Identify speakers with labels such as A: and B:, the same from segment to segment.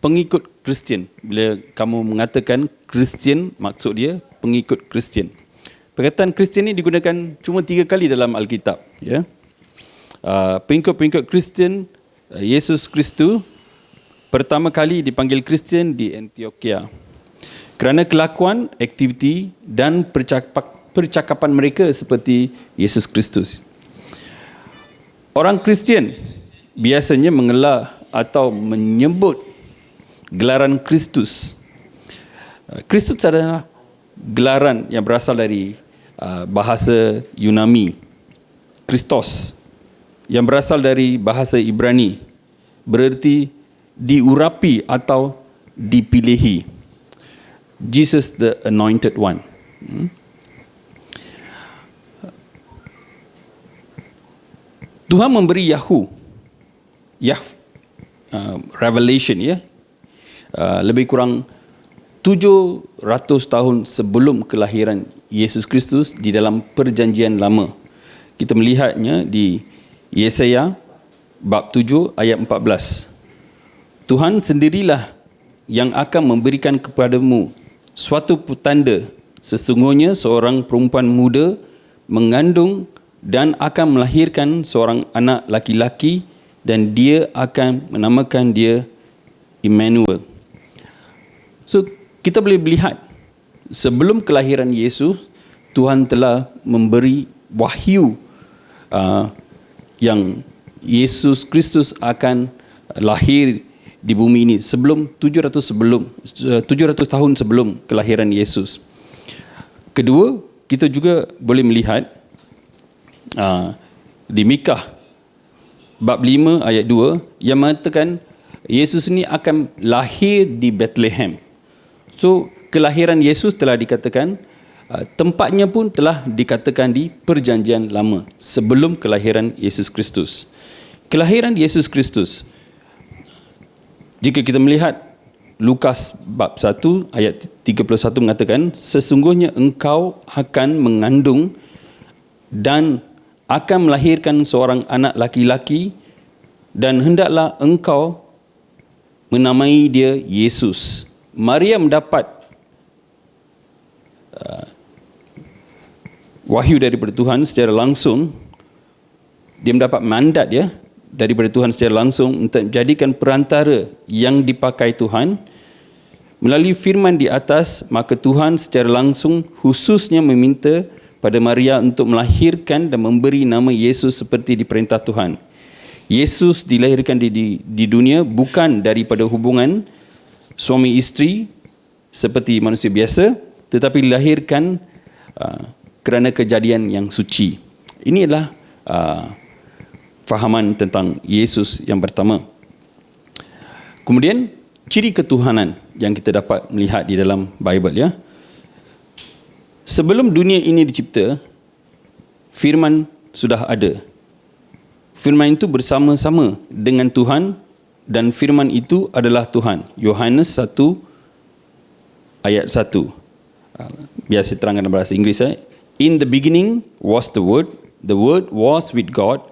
A: pengikut Kristian. Bila kamu mengatakan Kristian, maksud dia pengikut Kristian. Perkataan Kristian ini digunakan cuma 3 kali dalam Alkitab. Ya. Pengikut-pengikut Kristian, Yesus Kristus pertama kali dipanggil Kristian di Antioquia. Kerana kelakuan, aktiviti dan percakapan mereka seperti Yesus Kristus. Orang Kristian biasanya mengelar atau menyebut gelaran Kristus. Kristus adalah gelaran yang berasal dari bahasa Yunani, Christos, yang berasal dari bahasa Ibrani, bererti diurapi atau dipilihi. Jesus the Anointed One. Tuhan memberi revelation, ya, lebih kurang 700 tahun sebelum kelahiran Yesus Kristus di dalam Perjanjian Lama. Kita melihatnya di Yesaya bab 7 ayat 14. Tuhan sendirilah yang akan memberikan kepadamu suatu tanda, sesungguhnya seorang perempuan muda mengandung dan akan melahirkan seorang anak laki-laki, dan dia akan menamakan dia Immanuel. So, kita boleh melihat sebelum kelahiran Yesus, Tuhan telah memberi wahyu yang Yesus Kristus akan lahir di bumi ini sebelum 700 tahun sebelum kelahiran Yesus. Kedua, kita juga boleh melihat di Mikah bab 5 ayat 2 yang mengatakan Yesus ini akan lahir di Bethlehem. So, kelahiran Yesus telah dikatakan, tempatnya pun telah dikatakan di Perjanjian Lama sebelum kelahiran Yesus Kristus. Kelahiran Yesus Kristus, jika kita melihat Lukas bab 1 ayat 31 mengatakan, sesungguhnya engkau akan mengandung dan akan melahirkan seorang anak laki-laki, dan hendaklah engkau menamai dia Yesus. Maria mendapat wahyu daripada Tuhan secara langsung. Dia mendapat mandat, ya, daripada Tuhan secara langsung untuk jadikan perantara yang dipakai Tuhan. Melalui firman di atas, maka Tuhan secara langsung khususnya meminta pada Maria untuk melahirkan dan memberi nama Yesus seperti diperintah Tuhan. Yesus dilahirkan di dunia bukan daripada hubungan suami isteri seperti manusia biasa, tetapi dilahirkan kerana kejadian yang suci. Ini adalah fahaman tentang Yesus yang pertama. Kemudian ciri ketuhanan yang kita dapat melihat di dalam Bible, ya. Sebelum dunia ini dicipta, firman sudah ada. Firman itu bersama-sama dengan Tuhan, dan firman itu adalah Tuhan. Yohanes 1 ayat 1. Biasa terangkan dalam bahasa Inggeris. In the beginning was the Word was with God,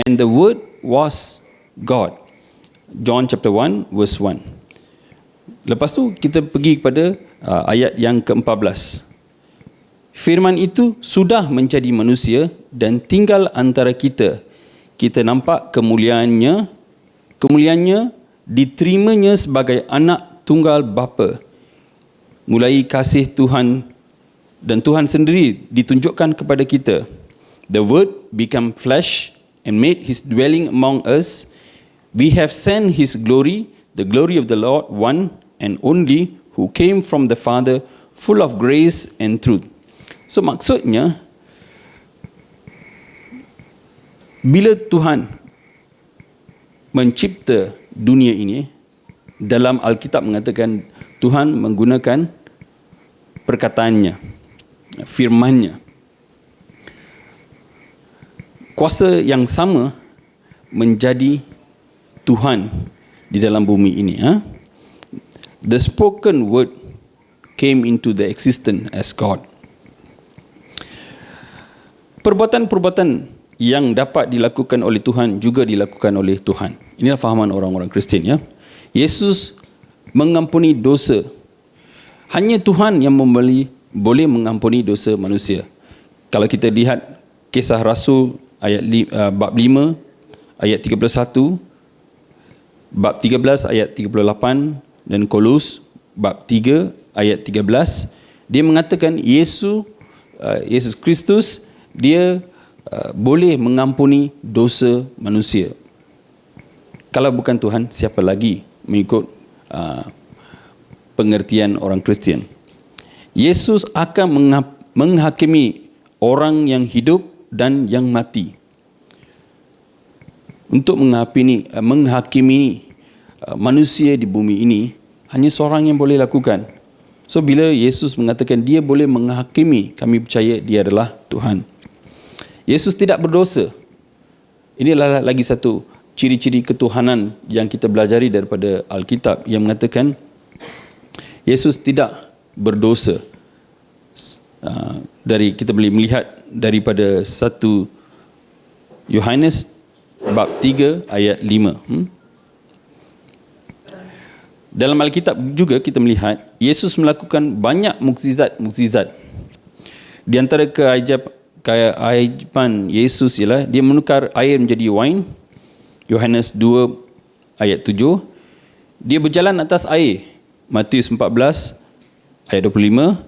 A: and the Word was God. John chapter 1 verse 1. Lepas tu kita pergi kepada ayat yang ke-14. Firman itu sudah menjadi manusia dan tinggal antara kita. Kita nampak kemuliaannya diterimanya sebagai anak tunggal bapa. Mulai kasih Tuhan dan Tuhan sendiri ditunjukkan kepada kita. The Word became flesh and made His dwelling among us. We have seen His glory, the glory of the Lord, one and only, who came from the Father, full of grace and truth. So maksudnya, bila Tuhan mencipta dunia ini, dalam Alkitab mengatakan Tuhan menggunakan perkataannya, firmannya. Kuasa yang sama menjadi Tuhan di dalam bumi ini. The spoken word came into the existence as God. Perbuatan-perbuatan yang dapat dilakukan oleh Tuhan juga dilakukan oleh Tuhan. Inilah fahaman orang-orang Kristian, ya. Yesus mengampuni dosa. Hanya Tuhan yang boleh mengampuni dosa manusia. Kalau kita lihat Kisah Rasul bab 5 ayat 31, bab 13 ayat 38 dan Kolus bab 3 ayat 13, dia mengatakan Yesus Kristus dia boleh mengampuni dosa manusia. Kalau bukan Tuhan, siapa lagi mengikut pengertian orang Kristian? Yesus akan menghakimi orang yang hidup dan yang mati. Untuk menghakimi manusia di bumi ini, hanya seorang yang boleh lakukan. So bila Yesus mengatakan dia boleh menghakimi, kami percaya dia adalah Tuhan. Yesus tidak berdosa. Inilah lagi satu ciri-ciri ketuhanan yang kita belajari daripada Alkitab, yang mengatakan Yesus tidak berdosa. Kita boleh melihat daripada 1 Yohanes bab 3 ayat 5. Dalam Alkitab juga kita melihat Yesus melakukan banyak mukjizat. Di antara keajaiban Yesus ialah dia menukar air menjadi wine. Yohanes 2 ayat 7. Dia berjalan atas air. Matius 14 ayat 25.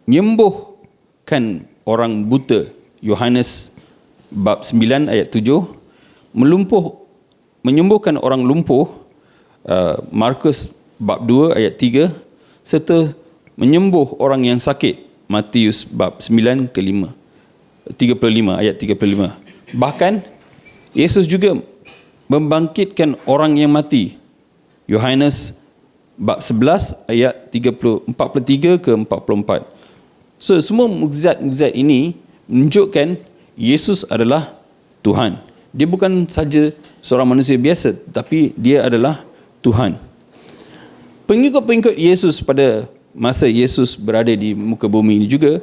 A: Menyembuhkan orang buta. Yohanes bab 9 ayat 7. Menyembuhkan orang lumpuh. Markus bab 2 ayat 3. Serta menyembuh orang yang sakit. Matius bab 9 ke 5. 35 ayat 35. Bahkan Yesus juga membangkitkan orang yang mati. Yohanes bab 11 ayat 43 ke 44. So semua mukjizat ini menunjukkan Yesus adalah Tuhan. Dia bukan saja seorang manusia biasa, tapi dia adalah Tuhan. Pengikut-pengikut Yesus pada masa Yesus berada di muka bumi ini juga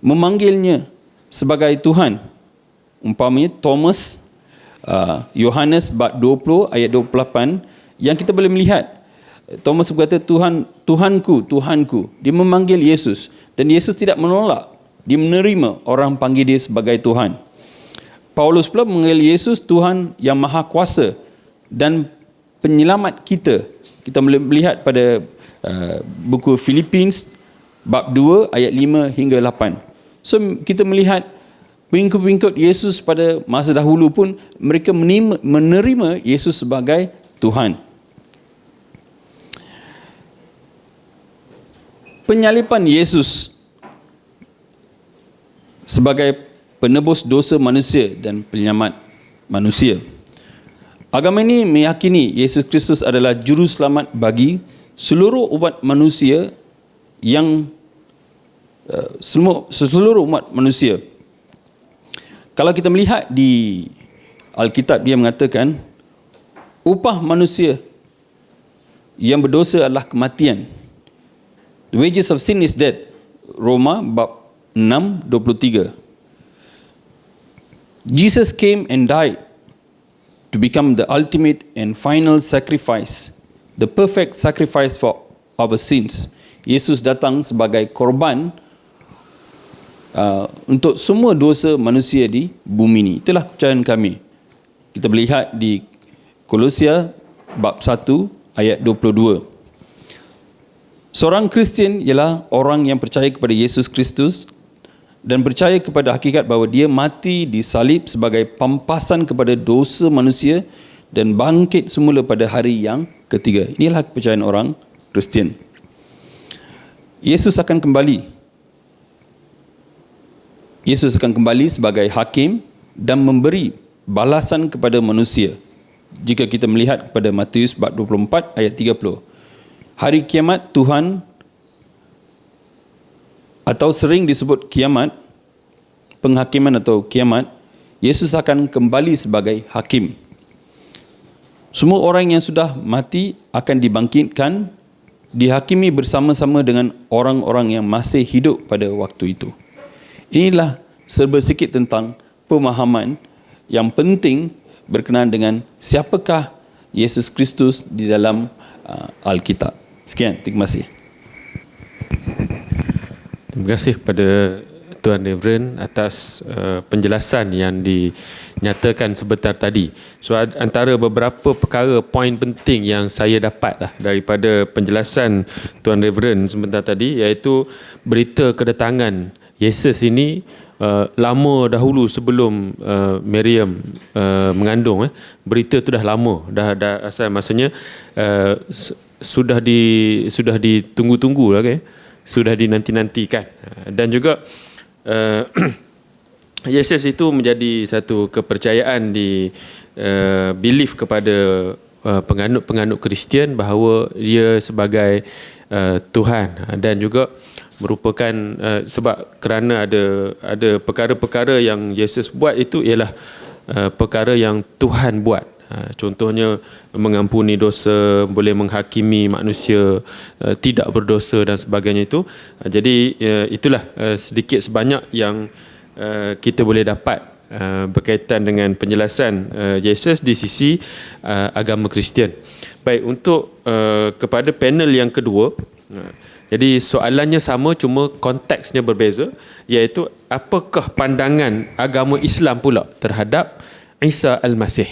A: memanggilnya sebagai Tuhan. Umpamanya Thomas, Yohanes bab 20 ayat 28, yang kita boleh melihat Thomas berkata, Tuhanku, Tuhanku. Dia memanggil Yesus dan Yesus tidak menolak. Dia menerima orang panggil dia sebagai Tuhan. Paulus pula memanggil Yesus Tuhan yang Maha Kuasa dan penyelamat kita. Kita boleh melihat pada buku Philippines bab 2 ayat 5 hingga 8. So kita melihat pengikut-pengikut Yesus pada masa dahulu pun mereka menerima Yesus sebagai Tuhan. Penyalipan Yesus sebagai penebus dosa manusia dan penyelamat manusia. Agama ini meyakini Yesus Kristus adalah juru selamat bagi seluruh umat manusia seluruh umat manusia. Kalau kita melihat di Alkitab, dia mengatakan upah manusia yang berdosa adalah kematian. The wages of sin is death. Roma bab 6:23. Jesus came and died to become the ultimate and final sacrifice, the perfect sacrifice for our sins. Yesus datang sebagai korban untuk semua dosa manusia di bumi ini. Itulah kepercayaan kami. Kita melihat di Kolosia bab 1 ayat 22. Seorang Kristian ialah orang yang percaya kepada Yesus Kristus dan percaya kepada hakikat bahawa dia mati disalib sebagai pampasan kepada dosa manusia dan bangkit semula pada hari yang ketiga. Inilah kepercayaan orang Kristian. Yesus akan kembali. Yesus akan kembali sebagai hakim dan memberi balasan kepada manusia. Jika kita melihat kepada Matius bab 24 ayat 30. Hari kiamat Tuhan, atau sering disebut kiamat, penghakiman atau kiamat, Yesus akan kembali sebagai hakim. Semua orang yang sudah mati akan dibangkitkan, dihakimi bersama-sama dengan orang-orang yang masih hidup pada waktu itu. Inilah serba sikit tentang pemahaman yang penting berkenaan dengan siapakah Yesus Kristus di dalam Alkitab. Sekian, terima kasih.
B: Terima kasih kepada Tuan Reverend atas penjelasan yang dinyatakan sebentar tadi. So antara beberapa perkara poin penting yang saya dapat daripada penjelasan Tuan Reverend sebentar tadi, iaitu berita kedatangan Yesus ini lama dahulu sebelum Maryam mengandung. Berita tu dah lama, dah asal, maksudnya sudah ditunggu-tunggu lah, sudah dinanti-nantikan. Dan juga Yesus itu menjadi satu kepercayaan di belief kepada penganut-penganut Kristian bahawa dia sebagai Tuhan, dan juga merupakan sebab kerana ada perkara-perkara yang Yesus buat itu ialah perkara yang Tuhan buat. Contohnya mengampuni dosa, boleh menghakimi manusia tidak berdosa dan sebagainya itu. Jadi itulah sedikit sebanyak yang kita boleh dapat berkaitan dengan penjelasan Yesus di sisi agama Kristian. Baik, untuk kepada panel yang kedua, jadi soalannya sama, cuma konteksnya berbeza, iaitu apakah pandangan agama Islam pula terhadap Isa Al-Masih.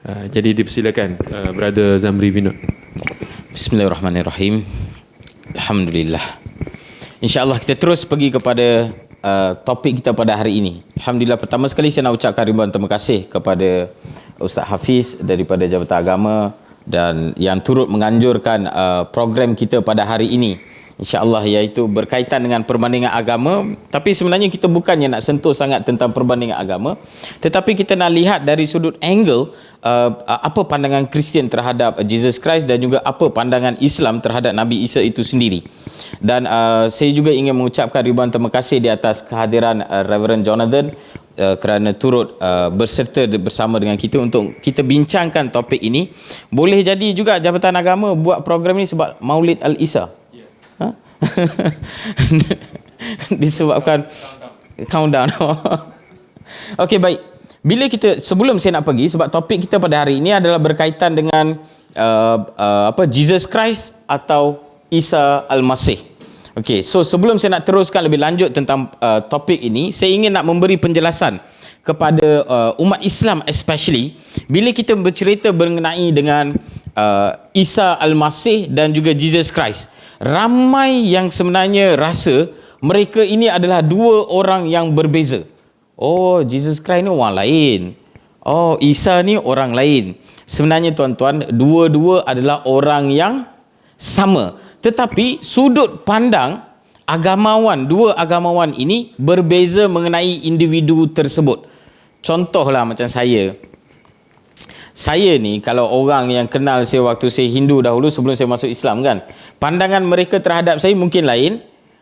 B: Jadi dipersilakan Brother Zamri Vinod.
C: Bismillahirrahmanirrahim. Alhamdulillah. InsyaAllah kita terus pergi kepada topik kita pada hari ini. Alhamdulillah, pertama sekali saya nak ucapkan ribuan terima kasih kepada Ustaz Hafiz daripada Jabatan Agama dan yang turut menganjurkan program kita pada hari ini, InsyaAllah, iaitu berkaitan dengan perbandingan agama. Tapi sebenarnya kita bukannya nak sentuh sangat tentang perbandingan agama, tetapi kita nak lihat dari sudut angle apa pandangan Kristian terhadap Jesus Christ dan juga apa pandangan Islam terhadap Nabi Isa itu sendiri. Dan saya juga ingin mengucapkan ribuan terima kasih di atas kehadiran Reverend Jonathan kerana turut berserta bersama dengan kita untuk kita bincangkan topik ini. Boleh jadi juga Jabatan Agama buat program ini sebab Maulid Al-Isa. Disebabkan countdown. Okey, baik. Bila kita, sebelum saya nak pergi, sebab topik kita pada hari ini adalah berkaitan dengan Jesus Christ atau Isa Al-Masih. Okey, so sebelum saya nak teruskan lebih lanjut tentang topik ini, saya ingin nak memberi penjelasan kepada umat Islam, especially bila kita bercerita mengenai dengan Isa Al-Masih dan juga Jesus Christ. Ramai yang sebenarnya rasa mereka ini adalah dua orang yang berbeza. Oh, Jesus Christ ni orang lain. Oh, Isa ni orang lain. Sebenarnya tuan-tuan, dua-dua adalah orang yang sama. Tetapi sudut pandang agamawan, dua agamawan ini berbeza mengenai individu tersebut. Contohlah macam saya. Saya ni, kalau orang yang kenal saya waktu saya Hindu dahulu sebelum saya masuk Islam kan, pandangan mereka terhadap saya mungkin lain.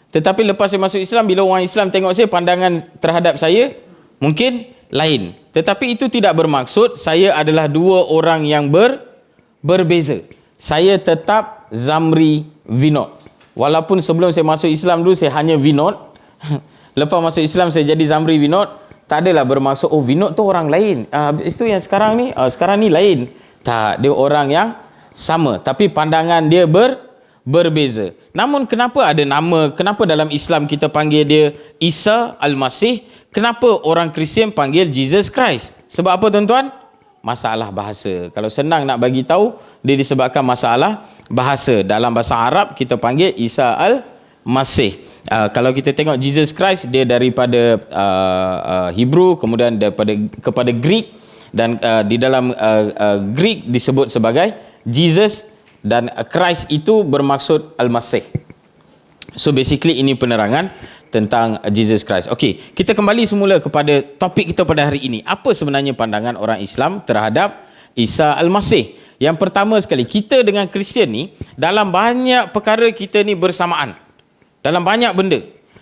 C: Tetapi lepas saya masuk Islam, bila orang Islam tengok saya, pandangan terhadap saya mungkin lain. Tetapi itu tidak bermaksud saya adalah dua orang yang berbeza. Saya tetap Zamri Vinod. Walaupun sebelum saya masuk Islam dulu saya hanya Vinod. Lepas masuk Islam saya jadi Zamri Vinod. Tak adalah bermaksud oh Vinod tu orang lain. Itu yang sekarang ni, sekarang ni lain. Tak, dia orang yang sama. Tapi pandangan dia berbeza. Namun kenapa ada nama, kenapa dalam Islam kita panggil dia Isa Al-Masih? Kenapa orang Kristian panggil Jesus Christ? Sebab apa tuan-tuan? Masalah bahasa. Kalau senang nak bagi tahu, dia disebabkan masalah bahasa. Dalam bahasa Arab kita panggil Isa Al-Masih. Kalau kita tengok Jesus Christ, dia daripada Hebrew, kemudian kepada Greek, dan di dalam Greek disebut sebagai Jesus, dan Christ itu bermaksud Al-Masih. So basically ini penerangan tentang Jesus Christ. Okey, kita kembali semula kepada topik kita pada hari ini. Apa sebenarnya pandangan orang Islam terhadap Isa Al-Masih? Yang pertama sekali, kita dengan Kristian ni dalam banyak perkara kita ni bersamaan. Dalam banyak benda.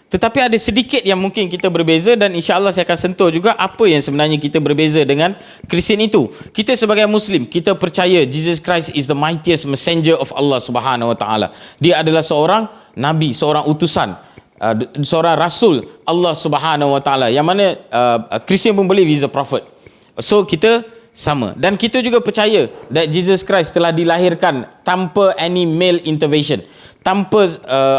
C: Tetapi ada sedikit yang mungkin kita berbeza, dan insya-Allah saya akan sentuh juga apa yang sebenarnya kita berbeza dengan Kristian itu. Kita sebagai Muslim, kita percaya Jesus Christ is the mightiest messenger of Allah Subhanahu Wa Taala. Dia adalah seorang nabi, seorang utusan, seorang rasul Allah Subhanahu Wa Taala. Yang mana Kristian pun believe he is a prophet. So kita sama. Dan kita juga percaya that Jesus Christ telah dilahirkan tanpa any male intervention, tanpa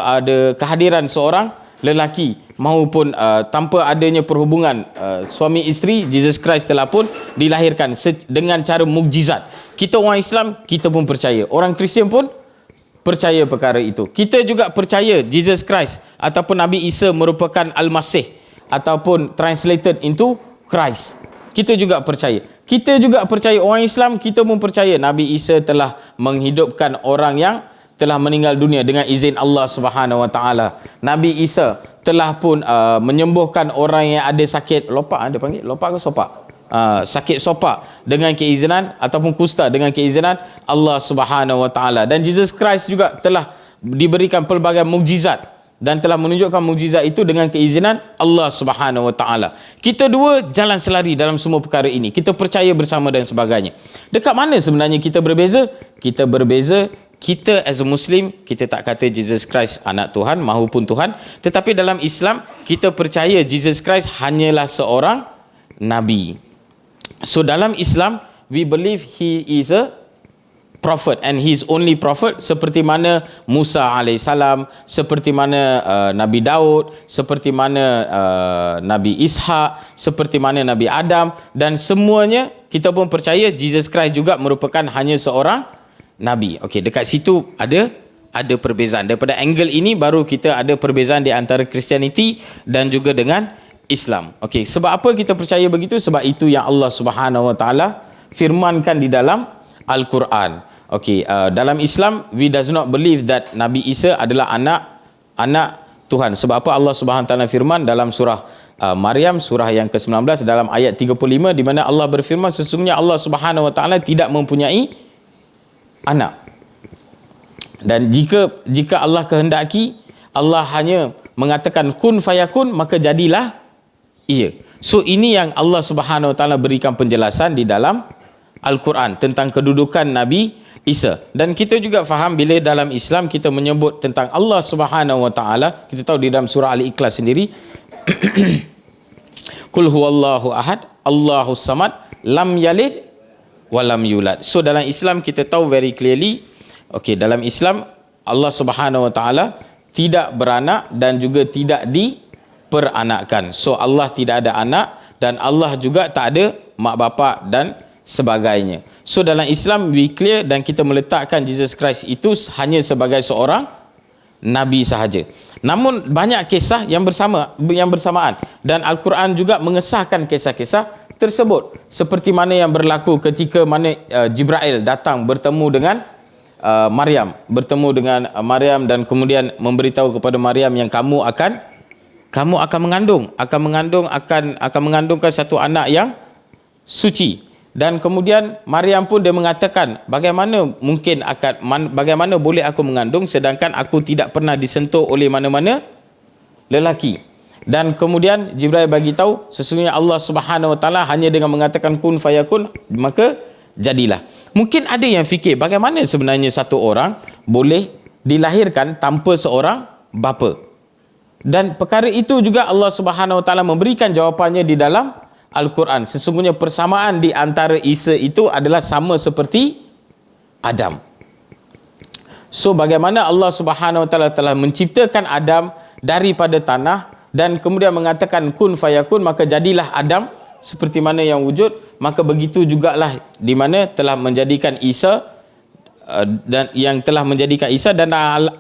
C: ada kehadiran seorang lelaki maupun tanpa adanya perhubungan suami isteri. Jesus Christ telah pun dilahirkan dengan cara mukjizat. Kita orang Islam, kita pun percaya. Orang Kristian pun percaya perkara itu. Kita juga percaya Jesus Christ ataupun Nabi Isa merupakan Al-Masih ataupun translated into Christ. Kita juga percaya. Kita juga percaya, orang Islam, kita pun percaya Nabi Isa telah menghidupkan orang yang telah meninggal dunia dengan izin Allah Subhanahu Wa Taala. Nabi Isa telah pun menyembuhkan orang yang ada sakit lopak, dia panggil lopak ke sopak? Sakit sopak dengan keizinan, ataupun kusta dengan keizinan Allah Subhanahu Wa Taala. Dan Jesus Christ juga telah diberikan pelbagai mukjizat dan telah menunjukkan mukjizat itu dengan keizinan Allah Subhanahu Wa Taala. Kita dua jalan selari dalam semua perkara ini. Kita percaya bersama dan sebagainya. Dekat mana sebenarnya kita berbeza? Kita berbeza, kita as a Muslim, kita tak kata Jesus Christ anak Tuhan mahupun Tuhan, tetapi dalam Islam kita percaya Jesus Christ hanyalah seorang Nabi. So dalam Islam, we believe he is a prophet and he is only prophet, seperti mana Musa alaihissalam, seperti mana Nabi Daud, seperti mana Nabi Ishak, seperti mana Nabi Adam, dan semuanya kita pun percaya Jesus Christ juga merupakan hanya seorang Nabi. Okey, dekat situ ada perbezaan. Daripada angle ini baru kita ada perbezaan di antara Christianity dan juga dengan Islam. Okey, sebab apa kita percaya begitu? Sebab itu yang Allah Subhanahu Wa Taala firmankan di dalam Al-Quran. Okey, dalam Islam we does not believe that Nabi Isa adalah anak Tuhan. Sebab apa? Allah Subhanahu Wa Taala firman dalam surah Maryam, surah yang ke-19 dalam ayat 35, di mana Allah berfirman, sesungguhnya Allah Subhanahu Wa Taala tidak mempunyai anak. Dan jika Allah kehendaki, Allah hanya mengatakan kun fayakun, maka jadilah ia. So ini yang Allah Subhanahu Wa Taala berikan penjelasan di dalam Al-Quran tentang kedudukan Nabi Isa. Dan kita juga faham bila dalam Islam kita menyebut tentang Allah Subhanahu Wa Taala, kita tahu di dalam surah Al-Ikhlas sendiri Qul huwallahu ahad, Allahus samad, lam yalid wa lam yulad. So dalam Islam kita tahu very clearly, okey, dalam Islam Allah Subhanahu Wa Taala tidak beranak dan juga tidak diperanakkan. So Allah tidak ada anak dan Allah juga tak ada mak bapa dan sebagainya. So dalam Islam we clear dan kita meletakkan Jesus Christ itu hanya sebagai seorang Nabi sahaja. Namun banyak kisah yang bersamaan dan Al-Quran juga mengesahkan kisah-kisah tersebut. Seperti mana yang berlaku ketika mana Jibril datang bertemu dengan Maryam dan kemudian memberitahu kepada Maryam yang kamu akan mengandungkan satu anak yang suci. Dan kemudian Maryam pun dia mengatakan, bagaimana boleh aku mengandung sedangkan aku tidak pernah disentuh oleh mana-mana lelaki. Dan kemudian Jibril bagi tahu, sesungguhnya Allah Subhanahu Wa Taala hanya dengan mengatakan kun fayakun, maka jadilah. Mungkin ada yang fikir, bagaimana sebenarnya satu orang boleh dilahirkan tanpa seorang bapa? Dan perkara itu juga Allah Subhanahu Wa Taala memberikan jawapannya di dalam Al-Quran. Sesungguhnya persamaan di antara Isa itu adalah sama seperti Adam. So bagaimana Allah Subhanahu Wa Taala telah menciptakan Adam daripada tanah dan kemudian mengatakan kun fayakun, maka jadilah Adam seperti mana yang wujud, maka begitu jugalah di mana telah menjadikan Isa dan yang telah menjadikan Isa. Dan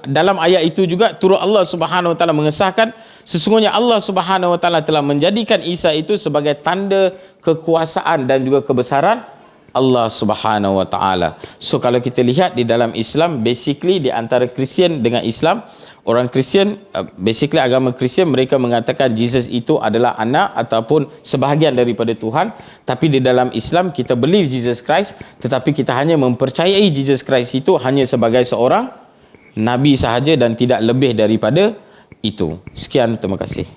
C: dalam ayat itu juga turut Allah Subhanahu Wa Taala mengesahkan sesungguhnya Allah Subhanahu Wa Taala telah menjadikan Isa itu sebagai tanda kekuasaan dan juga kebesaran Allah Subhanahu Wa Taala. So kalau kita lihat di dalam Islam, basically di antara Kristian dengan Islam, orang Kristian, basically agama Kristian, mereka mengatakan Jesus itu adalah anak ataupun sebahagian daripada Tuhan. Tapi di dalam Islam kita believe Jesus Christ, tetapi kita hanya mempercayai Jesus Christ itu hanya sebagai seorang Nabi sahaja dan tidak lebih daripada itu. Sekian, terima kasih.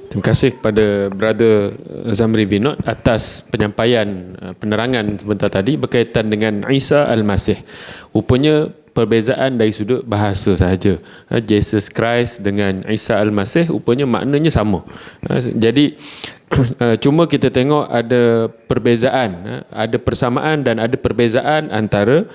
B: Terima kasih kepada Brother Zamri Vinod atas penyampaian penerangan sebentar tadi berkaitan dengan Isa Al-Masih. Rupanya perbezaan dari sudut bahasa sahaja. Jesus Christ dengan Isa Al-Masih rupanya maknanya sama. Jadi Cuma kita tengok ada perbezaan, ada persamaan dan ada perbezaan antara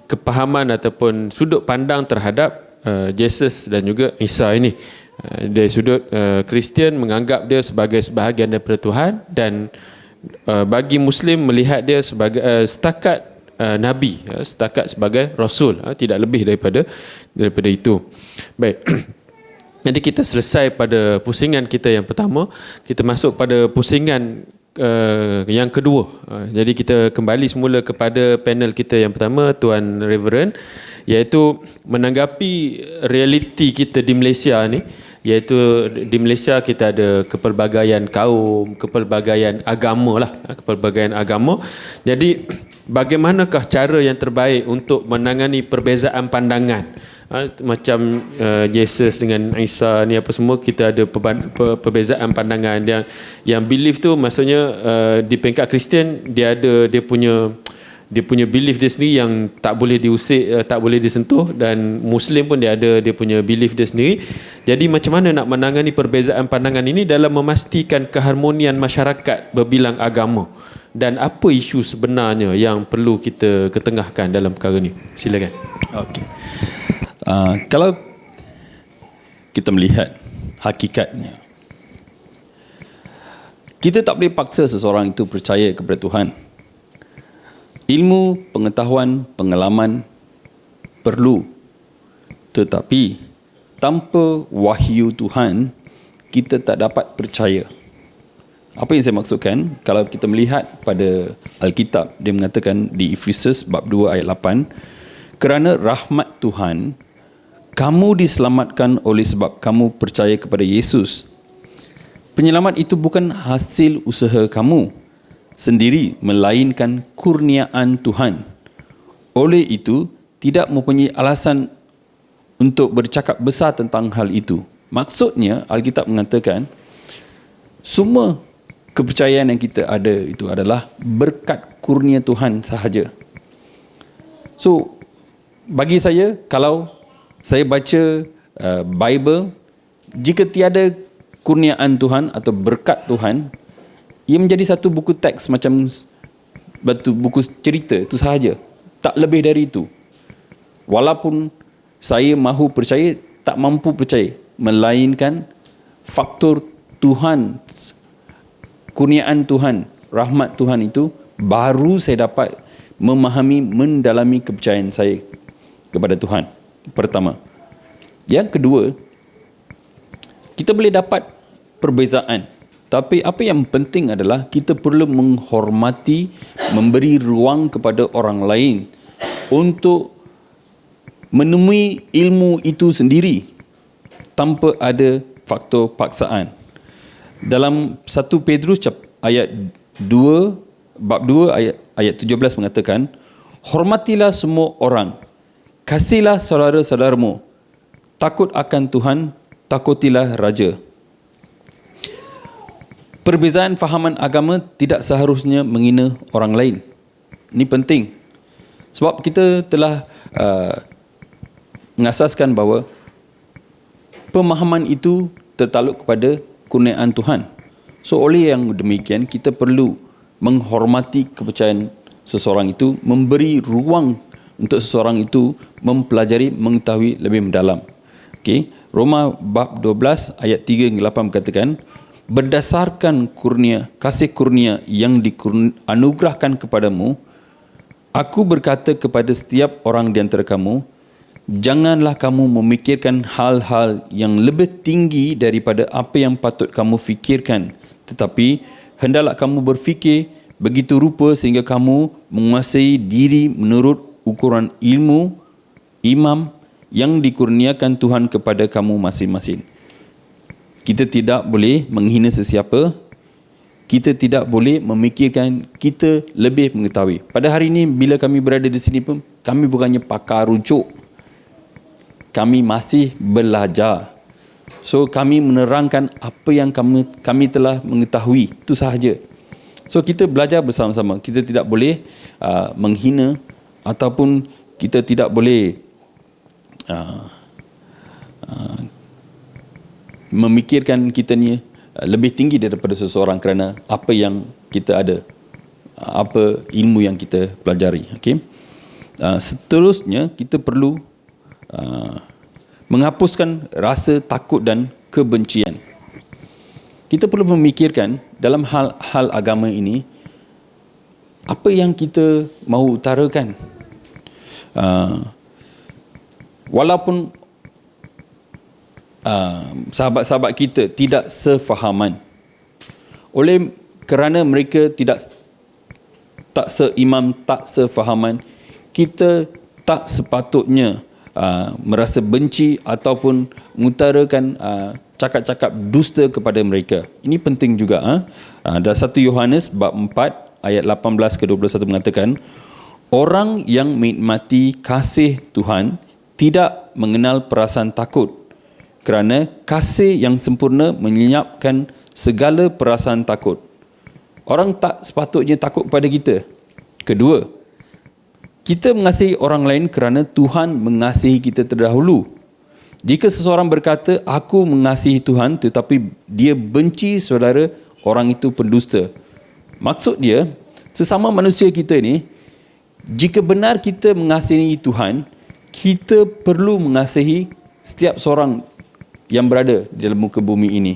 B: kepahaman ataupun sudut pandang terhadap Yesus dan juga Isa ini. Dari sudut Kristian menganggap dia sebagai sebahagian daripada Tuhan, dan bagi Muslim melihat dia sebagai setakat Nabi, setakat sebagai Rasul, tidak lebih daripada itu. Baik. Jadi kita selesai pada pusingan kita yang pertama, kita masuk pada pusingan yang kedua. Jadi kita kembali semula kepada panel kita yang pertama, Tuan Reverend, iaitu menanggapi realiti kita di Malaysia ni, iaitu di Malaysia kita ada kepelbagaian kaum, kepelbagaian agama lah, kepelbagaian agama. Jadi bagaimanakah cara yang terbaik untuk menangani perbezaan pandangan? Macam Yesus dengan Isa ni apa semua, kita ada perbezaan pandangan. Yang belief tu maksudnya di peringkat Kristian dia punya belief dia sendiri yang tak boleh diusik, tak boleh disentuh, dan Muslim pun dia punya belief dia sendiri. Jadi macam mana nak menangani perbezaan pandangan ini dalam memastikan keharmonian masyarakat berbilang agama, dan apa isu sebenarnya yang perlu kita ketengahkan dalam perkara ni? Silakan.
A: Okey. Kalau kita melihat hakikatnya, kita tak boleh paksa seseorang itu percaya kepada Tuhan. Ilmu, pengetahuan, pengalaman perlu, tetapi tanpa wahyu Tuhan kita tak dapat percaya. Apa yang saya maksudkan? Kalau kita melihat pada Alkitab, dia mengatakan di Efesus bab 2 ayat 8, kerana rahmat Tuhan kamu diselamatkan oleh sebab kamu percaya kepada Yesus. Penyelamat itu bukan hasil usaha kamu sendiri, melainkan kurniaan Tuhan. Oleh itu, tidak mempunyai alasan untuk bercakap besar tentang hal itu. Maksudnya, Alkitab mengatakan, semua kepercayaan yang kita ada itu adalah berkat kurnia Tuhan sahaja. So, bagi saya, kalau saya baca Bible, jika tiada kurniaan Tuhan atau berkat Tuhan, ia menjadi satu buku teks macam buku cerita itu sahaja, tak lebih dari itu. Walaupun saya mahu percaya, tak mampu percaya, melainkan faktor Tuhan, kurniaan Tuhan, rahmat Tuhan itu, baru saya dapat memahami, mendalami kepercayaan saya kepada Tuhan. Pertama. Yang kedua, kita boleh dapat perbezaan, tapi apa yang penting adalah kita perlu menghormati, memberi ruang kepada orang lain untuk menemui ilmu itu sendiri tanpa ada faktor paksaan. Dalam 1 Petrus ayat 2 bab 2 ayat 17 mengatakan, hormatilah semua orang, kasihlah saudara-saudaramu, takut akan Tuhan, takutilah raja. Perbezaan fahaman agama tidak seharusnya menghina orang lain. Ini penting. Sebab kita telah mengasaskan bahawa pemahaman itu tertakluk kepada kurniaan Tuhan. So oleh yang demikian, kita perlu menghormati kepercayaan seseorang itu, memberi ruang untuk seseorang itu mempelajari, mengetahui lebih mendalam. Okay. Roma bab 12 ayat 3 hingga 8 berkatakan, berdasarkan kasih kurnia yang dianugerahkan kepadamu, aku berkata kepada setiap orang di antara kamu, janganlah kamu memikirkan hal-hal yang lebih tinggi daripada apa yang patut kamu fikirkan, tetapi hendaklah kamu berfikir begitu rupa sehingga kamu menguasai diri menurut ukuran ilmu imam yang dikurniakan Tuhan kepada kamu masing-masing. Kita tidak boleh menghina sesiapa. Kita tidak boleh memikirkan kita lebih mengetahui. Pada hari ini bila kami berada di sini pun, kami bukannya pakar rujuk. Kami masih belajar. So kami menerangkan apa yang kami telah mengetahui, itu sahaja. So kita belajar bersama-sama. Kita tidak boleh menghina ataupun kita tidak boleh memikirkan kita ni lebih tinggi daripada seseorang kerana apa yang kita ada, apa ilmu yang kita pelajari. Okay? Seterusnya kita perlu menghapuskan rasa takut dan kebencian. Kita perlu memikirkan dalam hal agama ini, apa yang kita mahu utarakan. Walaupun sahabat-sahabat kita tidak sefahaman, oleh kerana mereka tak seimam, tak sefahaman, kita tak sepatutnya merasa benci ataupun mengutarakan cakap-cakap dusta kepada mereka. Ini penting juga. Dalam 1 Yohanes bab 4 ayat 18 ke 21 mengatakan, orang yang menikmati kasih Tuhan tidak mengenal perasaan takut, kerana kasih yang sempurna menyenyapkan segala perasaan takut. Orang tak sepatutnya takut pada kita. Kedua, kita mengasihi orang lain kerana Tuhan mengasihi kita terdahulu. Jika seseorang berkata, aku mengasihi Tuhan, tetapi dia benci saudara, orang itu pendusta. Maksud dia, sesama manusia kita ni, jika benar kita mengasihi Tuhan, kita perlu mengasihi setiap seorang yang berada di dalam muka bumi ini.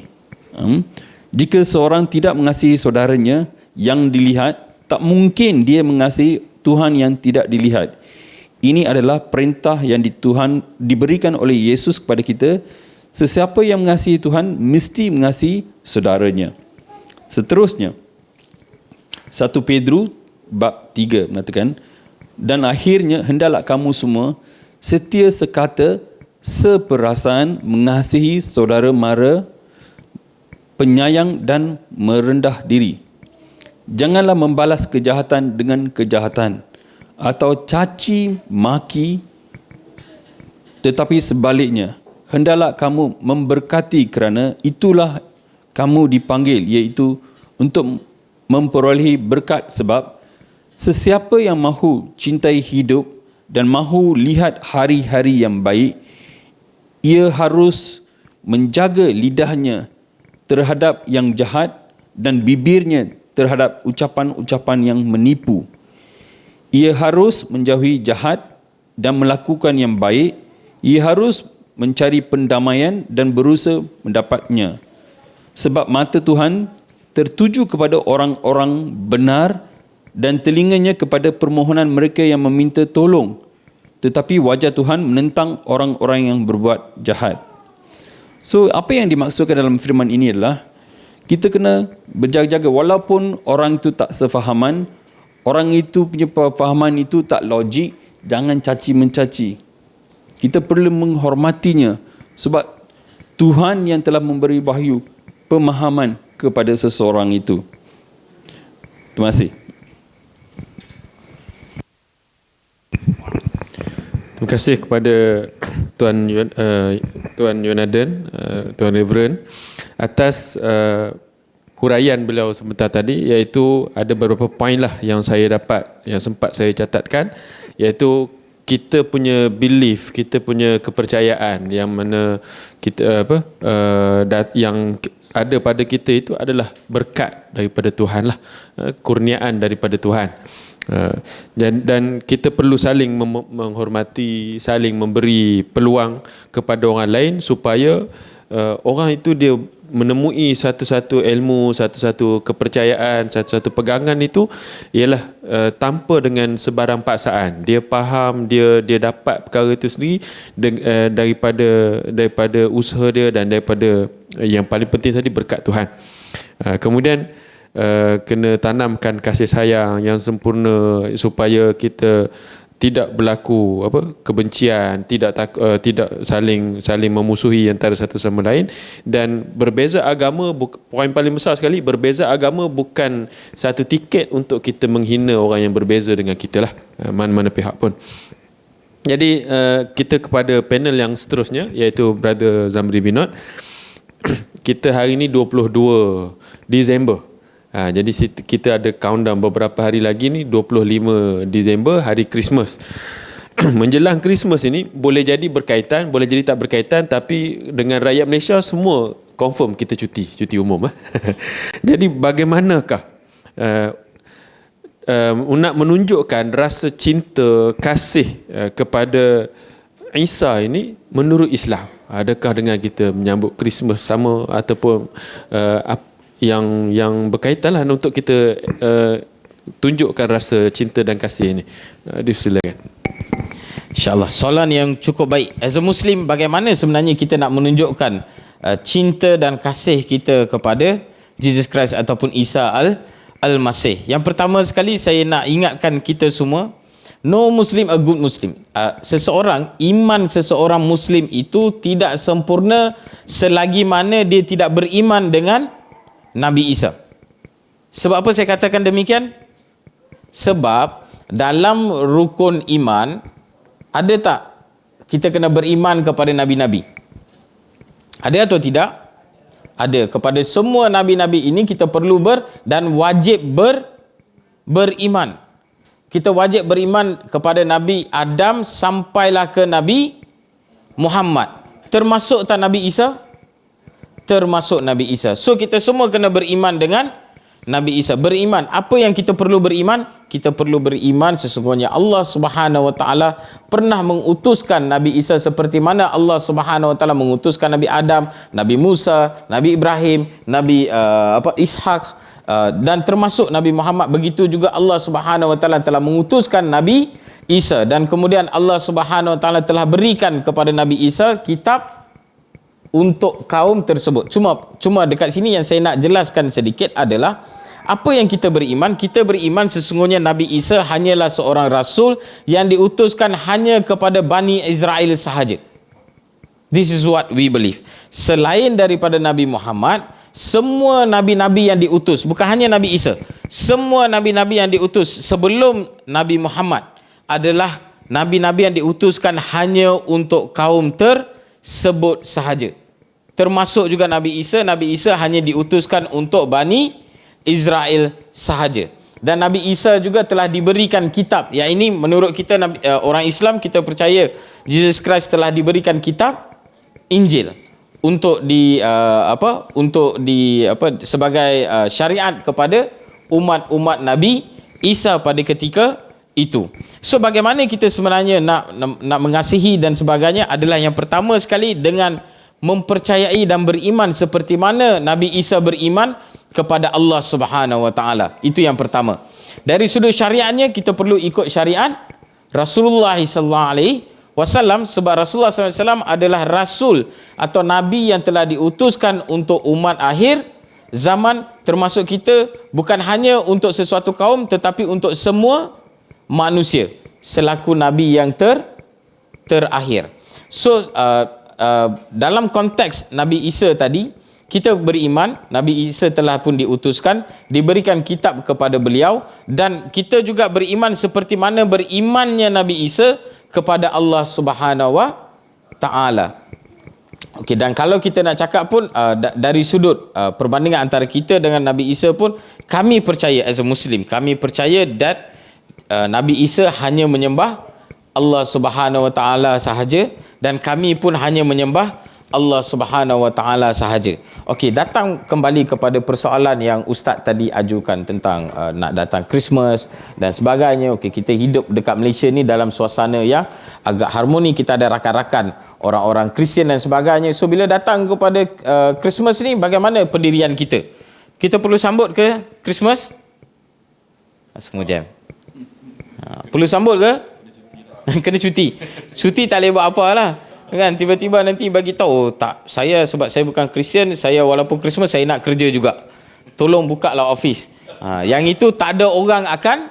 A: Jika seorang tidak mengasihi saudaranya yang dilihat, tak mungkin dia mengasihi Tuhan yang tidak dilihat. Ini adalah perintah yang Tuhan diberikan oleh Yesus kepada kita. Sesiapa yang mengasihi Tuhan mesti mengasihi saudaranya. Seterusnya, 1 Petrus bab 3 mengatakan, dan akhirnya hendaklah kamu semua setia sekata, seperasaan, mengasihi saudara mara, penyayang dan merendah diri. Janganlah membalas kejahatan dengan kejahatan atau caci maki, tetapi sebaliknya hendaklah kamu memberkati, kerana itulah kamu dipanggil, iaitu untuk memperolehi berkat. Sebab sesiapa yang mahu cintai hidup dan mahu lihat hari-hari yang baik, ia harus menjaga lidahnya terhadap yang jahat dan bibirnya terhadap ucapan-ucapan yang menipu. Ia harus menjauhi jahat dan melakukan yang baik. Ia harus mencari pendamaian dan berusaha mendapatnya. Sebab mata Tuhan tertuju kepada orang-orang benar dan telinganya kepada permohonan mereka yang meminta tolong. Tetapi wajah Tuhan menentang orang-orang yang berbuat jahat. So, apa yang dimaksudkan dalam firman ini adalah kita kena berjaga-jaga walaupun orang itu tak sefahaman, orang itu punya fahaman itu tak logik, jangan caci mencaci. Kita perlu menghormatinya sebab Tuhan yang telah memberi wahyu pemahaman kepada seseorang itu. Terima kasih.
B: Terima kasih kepada Tuan Yonaden, Tuan Reverend atas huraian beliau sebentar tadi, iaitu ada beberapa poin lah yang saya dapat, yang sempat saya catatkan, iaitu kita punya belief, kita punya kepercayaan yang mana kita yang ada pada kita itu adalah berkat daripada Tuhan lah, kurniaan daripada Tuhan. Dan kita perlu saling menghormati, saling memberi peluang kepada orang lain supaya orang itu dia menemui satu-satu ilmu, satu-satu kepercayaan, satu-satu pegangan itu ialah tanpa dengan sebarang paksaan. Dia faham, dia dapat perkara itu sendiri daripada usaha dia dan daripada yang paling penting tadi berkat Tuhan. Kemudian kena tanamkan kasih sayang yang sempurna supaya kita tidak berlaku kebencian, tidak saling memusuhi antara satu sama lain. Dan berbeza agama, poin paling besar sekali, berbeza agama bukan satu tiket untuk kita menghina orang yang berbeza dengan kita lah, mana-mana pihak pun. Jadi kita kepada panel yang seterusnya, iaitu Brother Zamri Binod. Kita hari ini 22 Disember. Jadi kita ada countdown beberapa hari lagi ni, 25 Disember, hari Christmas. Menjelang Christmas ini boleh jadi berkaitan, boleh jadi tak berkaitan, tapi dengan rakyat Malaysia semua confirm kita cuti umum. Jadi bagaimanakah nak menunjukkan rasa cinta, kasih kepada Isa ini menurut Islam? Adakah dengan kita menyambut Christmas sama ataupun yang berkaitan lah untuk kita tunjukkan rasa cinta dan kasih ini? Silakan.
C: InsyaAllah. Soalan yang cukup baik. As a Muslim, bagaimana sebenarnya kita nak menunjukkan cinta dan kasih kita kepada Jesus Christ ataupun Isa Al-Masih? Yang pertama sekali saya nak ingatkan kita semua, no Muslim a good Muslim. Iman seseorang Muslim itu tidak sempurna selagi mana dia tidak beriman dengan Nabi Isa. Sebab apa saya katakan demikian? Sebab dalam rukun iman, ada tak kita kena beriman kepada Nabi-Nabi? Ada atau tidak? Ada. Kepada semua Nabi-Nabi ini kita perlu dan wajib beriman. Kita wajib beriman kepada Nabi Adam sampailah ke Nabi Muhammad. Termasuk tak Nabi Isa? Termasuk Nabi Isa. So kita semua kena beriman dengan Nabi Isa. Beriman. Apa yang kita perlu beriman? Kita perlu beriman sesungguhnya Allah Subhanahu Wa Taala pernah mengutuskan Nabi Isa seperti mana Allah Subhanahu Wa Taala mengutuskan Nabi Adam, Nabi Musa, Nabi Ibrahim, Nabi Ishak, dan termasuk Nabi Muhammad. Begitu juga Allah Subhanahu Wa Taala telah mengutuskan Nabi Isa, dan kemudian Allah Subhanahu Wa Taala telah berikan kepada Nabi Isa kitab untuk kaum tersebut. Cuma dekat sini yang saya nak jelaskan sedikit adalah apa yang kita beriman? Kita beriman sesungguhnya Nabi Isa hanyalah seorang rasul yang diutuskan hanya kepada Bani Israel sahaja. This is what we believe. Selain daripada Nabi Muhammad, semua nabi-nabi yang diutus, bukan hanya Nabi Isa, semua nabi-nabi yang diutus sebelum Nabi Muhammad adalah nabi-nabi yang diutuskan hanya untuk kaum tersebut sahaja. Termasuk juga Nabi Isa hanya diutuskan untuk Bani Israel sahaja. Dan Nabi Isa juga telah diberikan kitab. Yang ini menurut kita orang Islam, kita percaya Jesus Christ telah diberikan kitab Injil untuk sebagai syariat kepada umat-umat Nabi Isa pada ketika itu. So bagaimana kita sebenarnya nak mengasihi dan sebagainya adalah yang pertama sekali dengan mempercayai dan beriman seperti mana Nabi Isa beriman kepada Allah Subhanahu Wa Taala. Itu yang pertama. Dari sudut syariatnya kita perlu ikut syariat Rasulullah sallallahu alaihi wasallam, sebab Rasulullah sallallahu alaihi wasallam adalah rasul atau nabi yang telah diutuskan untuk umat akhir zaman, termasuk kita, bukan hanya untuk sesuatu kaum tetapi untuk semua manusia selaku nabi yang terakhir. So dalam konteks Nabi Isa tadi, kita beriman Nabi Isa telah pun diutuskan, diberikan kitab kepada beliau, dan kita juga beriman seperti mana berimannya Nabi Isa kepada Allah Subhanahu Wa Taala. Okey, dan kalau kita nak cakap pun dari sudut perbandingan antara kita dengan Nabi Isa pun, kami percaya as a Muslim, kami percaya that Nabi Isa hanya menyembah Allah Subhanahu Wa Taala sahaja, dan kami pun hanya menyembah Allah Subhanahu Wa Taala sahaja. Okey, datang kembali kepada persoalan yang Ustaz tadi ajukan tentang nak datang Christmas dan sebagainya. Okey, kita hidup dekat Malaysia ni dalam suasana yang agak harmoni. Kita ada rakan-rakan orang-orang Kristian dan sebagainya. So bila datang kepada Christmas ni, bagaimana pendirian kita? Kita perlu sambut ke Christmas? Semua jam. Perlu sambut ke? Kena cuti. Cuti tak boleh buat apa lah. Kan tiba-tiba nanti bagi tahu, tak, saya sebab saya bukan Kristian, saya walaupun Christmas saya nak kerja juga, tolong buka lah office. Yang itu tak ada orang akan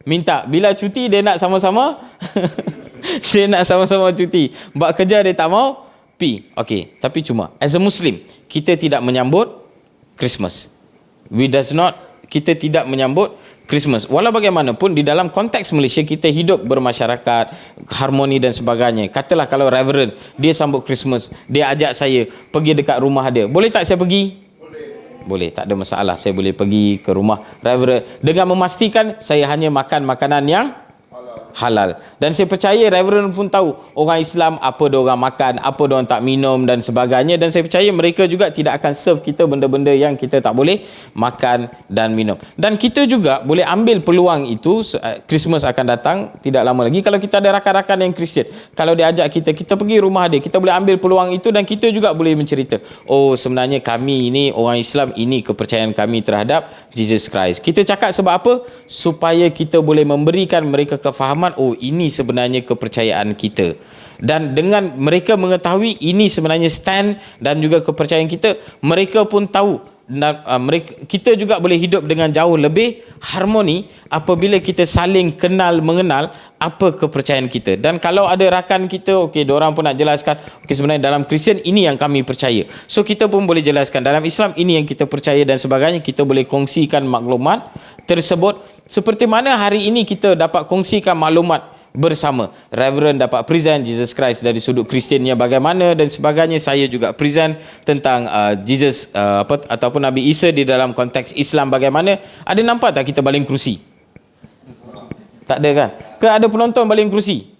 C: minta. Bila cuti dia nak sama-sama dia nak sama-sama cuti. Buat kerja dia tak mau pi. Okey, tapi cuma as a Muslim kita tidak menyambut Christmas. Kita tidak menyambut Christmas. Walau bagaimanapun di dalam konteks Malaysia kita hidup bermasyarakat, harmoni dan sebagainya. Katalah kalau Reverend dia sambut Christmas, dia ajak saya pergi dekat rumah dia. Boleh tak saya pergi? Boleh, tak ada masalah. Saya boleh pergi ke rumah Reverend dengan memastikan saya hanya makan makanan yang halal. Dan saya percaya Reverend pun tahu orang Islam apa diorang makan, apa diorang tak minum dan sebagainya, dan saya percaya mereka juga tidak akan serve kita benda-benda yang kita tak boleh makan dan minum. Dan kita juga boleh ambil peluang itu. Christmas akan datang tidak lama lagi. Kalau kita ada rakan-rakan yang Kristian, kalau dia ajak kita pergi rumah dia, kita boleh ambil peluang itu dan kita juga boleh mencerita, oh sebenarnya kami ini orang Islam, ini kepercayaan kami terhadap Jesus Christ. Kita cakap sebab apa? Supaya kita boleh memberikan mereka kefahaman, oh ini sebenarnya kepercayaan kita. Dan dengan mereka mengetahui ini sebenarnya stand dan juga kepercayaan kita, mereka pun tahu. Dan kita juga boleh hidup dengan jauh lebih harmoni apabila kita saling kenal mengenal apa kepercayaan kita. Dan kalau ada rakan kita, okey, diorang pun nak jelaskan, okey sebenarnya dalam Kristian ini yang kami percaya, so kita pun boleh jelaskan dalam Islam ini yang kita percaya dan sebagainya. Kita boleh kongsikan maklumat tersebut seperti mana hari ini kita dapat kongsikan maklumat bersama. Reverend dapat present Jesus Christ dari sudut Kristiannya bagaimana dan sebagainya. Saya juga present tentang Jesus ataupun Nabi Isa di dalam konteks Islam bagaimana. Ada nampak tak kita baling kerusi? Tak ada kan? Ke ada penonton baling kerusi?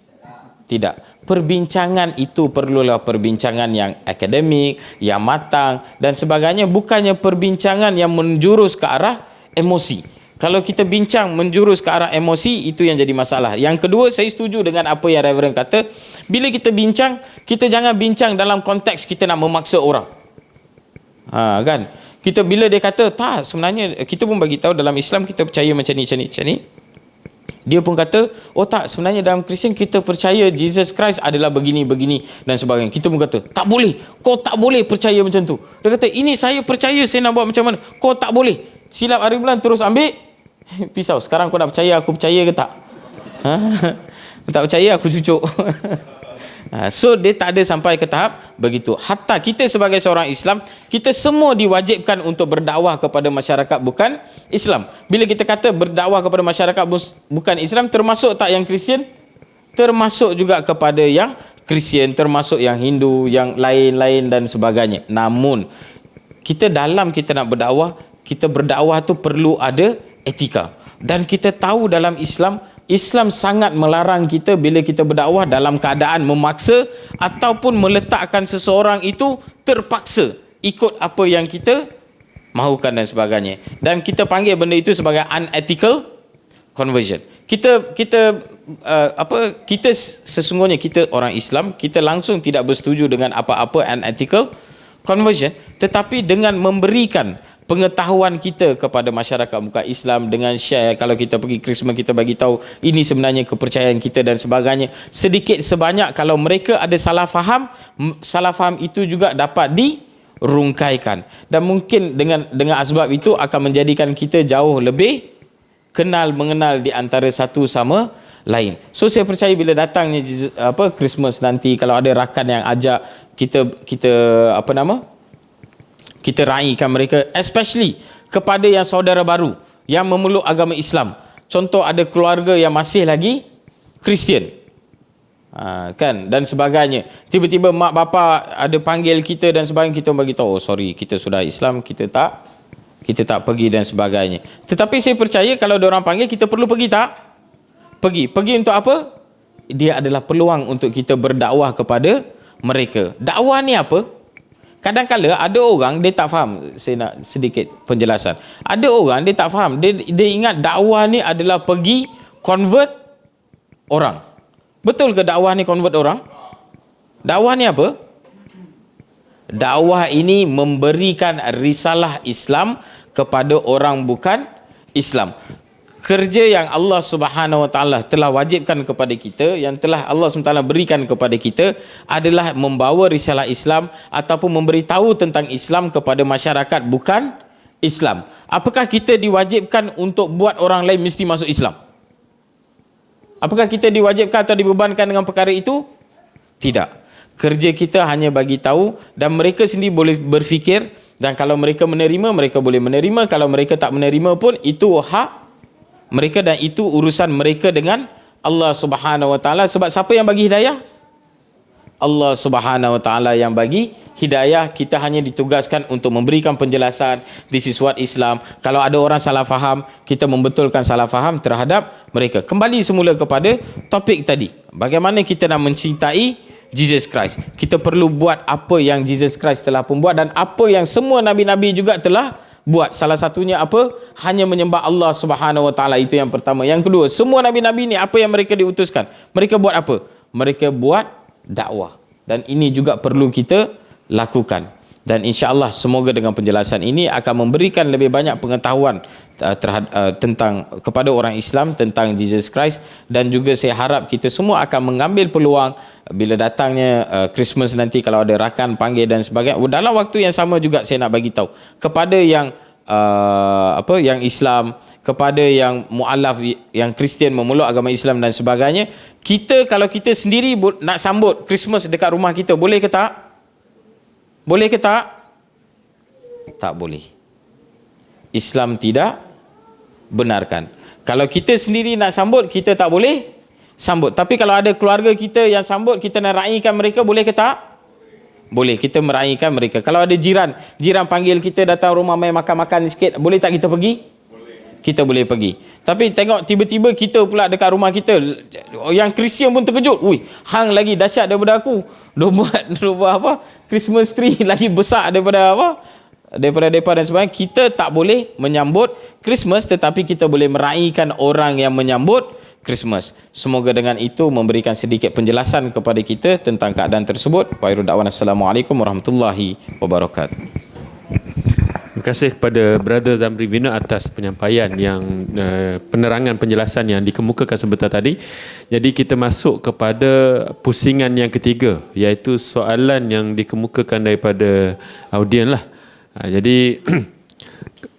C: Tidak. Perbincangan itu perlulah perbincangan yang akademik, yang matang dan sebagainya, bukannya perbincangan yang menjurus ke arah emosi. Kalau kita bincang menjurus ke arah emosi, itu yang jadi masalah. Yang kedua, saya setuju dengan apa yang Reverend kata. Bila kita bincang, kita jangan bincang dalam konteks kita nak memaksa orang. Kan? Kita bila dia kata, tak, sebenarnya kita pun bagi tahu dalam Islam kita percaya macam ni, macam ni, macam ni. Dia pun kata, oh tak, sebenarnya dalam Kristian kita percaya Jesus Christ adalah begini, begini dan sebagainya. Kita pun kata, tak boleh. Kau tak boleh percaya macam tu. Dia kata, ini saya percaya, saya nak buat macam mana. Kau tak boleh. Silap hari bulan terus ambil pisau. Sekarang kau nak percaya aku percaya ke tak? Tak percaya aku cucuk. So dia tak ada sampai ke tahap begitu. Hatta kita sebagai seorang Islam, kita semua diwajibkan untuk berdakwah kepada masyarakat bukan Islam. Bila kita kata berdakwah kepada masyarakat bukan Islam, termasuk tak yang Kristian? Termasuk juga kepada yang Kristian, termasuk yang Hindu, yang lain-lain dan sebagainya. Namun kita dalam kita nak berdakwah, kita berdakwah tu perlu ada etika. Dan kita tahu dalam Islam sangat melarang kita bila kita berdakwah dalam keadaan memaksa ataupun meletakkan seseorang itu terpaksa ikut apa yang kita mahukan dan sebagainya. Dan kita panggil benda itu sebagai unethical conversion. Kita sesungguhnya kita orang Islam, kita langsung tidak bersetuju dengan apa-apa unethical conversion, tetapi dengan memberikan pengetahuan kita kepada masyarakat bukan Islam dengan share. Kalau kita pergi Christmas, kita bagi tahu ini sebenarnya kepercayaan kita dan sebagainya. Sedikit sebanyak kalau mereka ada salah faham itu juga dapat dirungkaikan. Dan mungkin dengan asbab itu akan menjadikan kita jauh lebih kenal mengenal di antara satu sama lain. So saya percaya bila datangnya Christmas nanti, kalau ada rakan yang ajak kita raikan mereka, especially kepada yang saudara baru yang memeluk agama Islam. Contoh, ada keluarga yang masih lagi Kristian, kan, dan sebagainya. Tiba-tiba mak bapa ada panggil kita dan sebagainya, kita bagi tahu, oh sorry, kita sudah Islam, kita tak pergi dan sebagainya. Tetapi saya percaya kalau diorang panggil, kita perlu pergi tak? Pergi untuk apa? Dia adalah peluang untuk kita berdakwah kepada mereka. Dakwah ni apa? Kadang-kadang ada orang dia tak faham. Saya nak sedikit penjelasan. Ada orang dia tak faham. Dia ingat dakwah ni adalah pergi convert orang. Betul ke dakwah ni convert orang? Dakwah ni apa? Dakwah ini memberikan risalah Islam kepada orang bukan Islam. Kerja yang Allah Subhanahu Wa Taala telah wajibkan kepada kita, yang telah Allah SWT berikan kepada kita adalah membawa risalah Islam ataupun memberitahu tentang Islam kepada masyarakat bukan Islam. Apakah kita diwajibkan untuk buat orang lain mesti masuk Islam? Apakah kita diwajibkan atau dibebankan dengan perkara itu? Tidak. Kerja kita hanya bagi tahu dan mereka sendiri boleh berfikir, dan kalau mereka menerima, mereka boleh menerima. Kalau mereka tak menerima pun itu hak mereka dan itu urusan mereka dengan Allah Subhanahu Wa Taala. Sebab siapa yang bagi hidayah? Allah Subhanahu Wa Taala yang bagi hidayah, kita hanya ditugaskan untuk memberikan penjelasan, this is what Islam. Kalau ada orang salah faham, kita membetulkan salah faham terhadap mereka. Kembali semula kepada topik tadi, bagaimana kita nak mencintai Jesus Christ. Kita perlu buat apa yang Jesus Christ telah pun buat, dan apa yang semua nabi-nabi juga telah buat. Salah satunya apa? Hanya menyembah Allah Subhanahu Wa Taala. Itu yang pertama. Yang kedua, semua nabi-nabi ni apa yang mereka diutuskan? Mereka buat apa? Mereka buat dakwah. Dan ini juga perlu kita lakukan. Dan insya-Allah semoga dengan penjelasan ini akan memberikan lebih banyak pengetahuan tentang kepada orang Islam tentang Jesus Christ, dan juga saya harap kita semua akan mengambil peluang bila datangnya Christmas nanti, kalau ada rakan panggil dan sebagainya. Dalam waktu yang sama juga saya nak bagi tahu kepada yang yang Islam, kepada yang mualaf, yang Kristian memeluk agama Islam dan sebagainya, kita kalau kita sendiri nak sambut Christmas dekat rumah kita, boleh ke tak? Boleh ke tak? Tak boleh. Islam tidak benarkan. Kalau kita sendiri nak sambut, kita tak boleh sambut. Tapi kalau ada keluarga kita yang sambut, kita nak raikan mereka, boleh ke tak? Boleh, kita meraikan mereka. Kalau ada jiran panggil kita datang rumah main makan-makan sikit, boleh tak kita pergi? Boleh. Kita boleh pergi. Tapi tengok tiba-tiba kita pula dekat rumah kita, yang Kristian pun terkejut. Ui, hang lagi dahsyat daripada aku. Dia buat apa? Christmas tree lagi besar daripada apa? Daripada dan sebagainya. Kita tak boleh menyambut Christmas, tetapi kita boleh meraikan orang yang menyambut Christmas. Semoga dengan itu memberikan sedikit penjelasan kepada kita tentang keadaan tersebut. Wa akhiru da'wana assalamualaikum warahmatullahi wabarakatuh.
B: Terima kasih kepada Brother Zamri Vina atas penyampaian yang penerangan penjelasan yang dikemukakan sebentar tadi. Jadi kita masuk kepada pusingan yang ketiga, iaitu soalan yang dikemukakan daripada audien lah. Jadi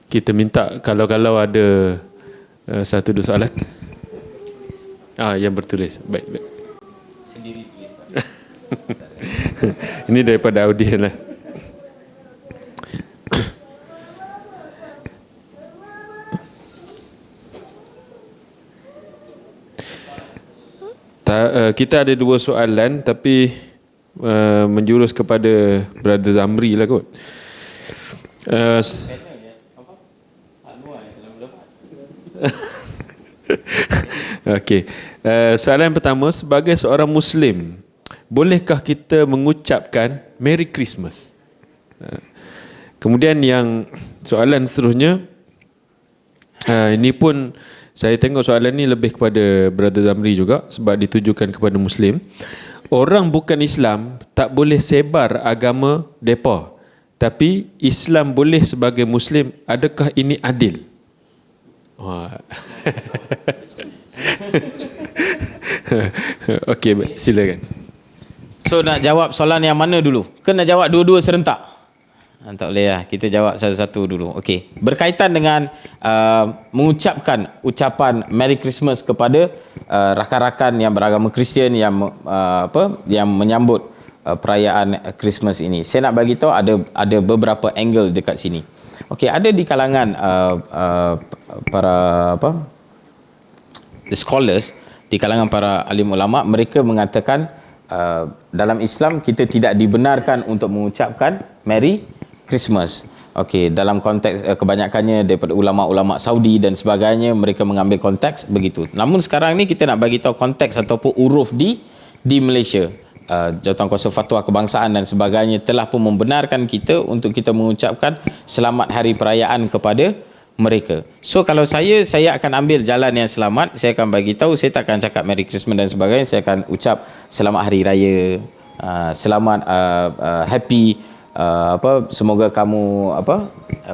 B: kita minta kalau ada satu dua soalan yang bertulis. Baik.
C: Sendiri tulis.
B: Ini daripada audien lah. Kita ada dua soalan, tapi menjurus kepada Brother Zamri lah kot. Okey. Soalan pertama, sebagai seorang Muslim, bolehkah kita mengucapkan Merry Christmas? Kemudian yang soalan seterusnya, ini pun saya tengok soalan ni lebih kepada Brother Zamri juga, sebab ditujukan kepada Muslim. Orang bukan Islam tak boleh sebar agama depa, tapi Islam boleh sebagai Muslim. Adakah ini adil? Okey, silakan.
C: So nak jawab soalan yang mana dulu? Kena jawab dua-dua serentak? Tak boleh lah. Kita jawab satu-satu dulu. Okey. Berkaitan dengan mengucapkan ucapan Merry Christmas kepada rakan-rakan yang beragama Kristian yang yang menyambut perayaan Christmas ini. Saya nak bagi tahu ada beberapa angle dekat sini. Okey, ada di kalangan para the scholars, di kalangan para alim ulama, mereka mengatakan dalam Islam kita tidak dibenarkan untuk mengucapkan Merry Christmas. Okey, dalam konteks kebanyakannya daripada ulama-ulama Saudi dan sebagainya, mereka mengambil konteks begitu. Namun sekarang ni kita nak bagi tahu konteks ataupun uruf di Malaysia. Jawatankuasa Fatwa Kebangsaan dan sebagainya telah pun membenarkan kita untuk kita mengucapkan selamat hari perayaan kepada mereka. So kalau saya akan ambil jalan yang selamat. Saya akan bagi tahu, saya tak akan cakap Merry Christmas dan sebagainya. Saya akan ucap selamat hari raya, selamat happy, semoga kamu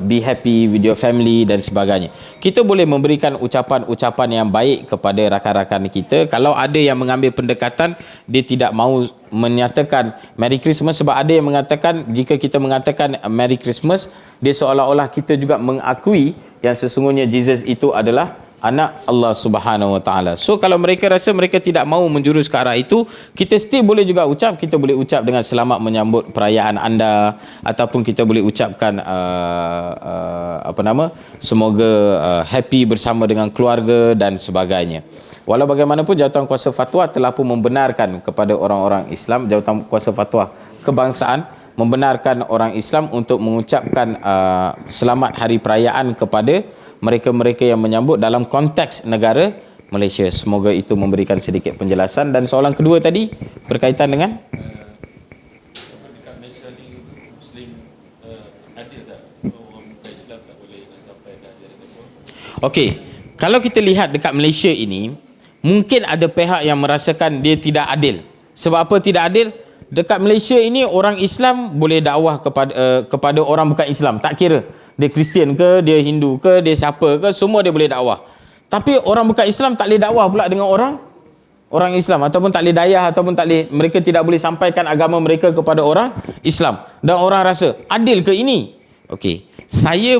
C: be happy with your family dan sebagainya. Kita boleh memberikan ucapan-ucapan yang baik kepada rakan-rakan kita. Kalau ada yang mengambil pendekatan dia tidak mahu menyatakan Merry Christmas, sebab ada yang mengatakan jika kita mengatakan Merry Christmas, dia seolah-olah kita juga mengakui yang sesungguhnya Jesus itu adalah anak Allah Subhanahu Wa Taala. So kalau mereka rasa mereka tidak mahu menjurus ke arah itu, kita still boleh juga ucap. Kita boleh ucap dengan selamat menyambut perayaan anda, ataupun kita boleh ucapkan semoga happy bersama dengan keluarga dan sebagainya. Walau bagaimanapun Jawatankuasa Fatwa telah pun membenarkan kepada orang-orang Islam, Jawatankuasa Fatwa Kebangsaan membenarkan orang Islam untuk mengucapkan selamat hari perayaan kepada mereka-mereka yang menyambut dalam konteks negara Malaysia. Semoga itu memberikan sedikit penjelasan. Dan soalan kedua tadi berkaitan dengan
B: dekat Malaysia ni Muslim adil tak? Orang bukan Islam tak boleh sampai ke ajaran apa?
C: okey, kalau kita lihat dekat Malaysia ini, mungkin ada pihak yang merasakan dia tidak adil. Sebab apa tidak adil? Dekat Malaysia ini orang Islam boleh dakwah kepada orang bukan Islam, tak kira dia Kristian ke, dia Hindu ke, dia siapa ke, semua dia boleh dakwah. Tapi orang bukan Islam tak boleh dakwah pula dengan orang Islam, ataupun tak boleh dayah, ataupun tak boleh, mereka tidak boleh sampaikan agama mereka kepada orang Islam. Dan orang rasa adil ke ini? Okey,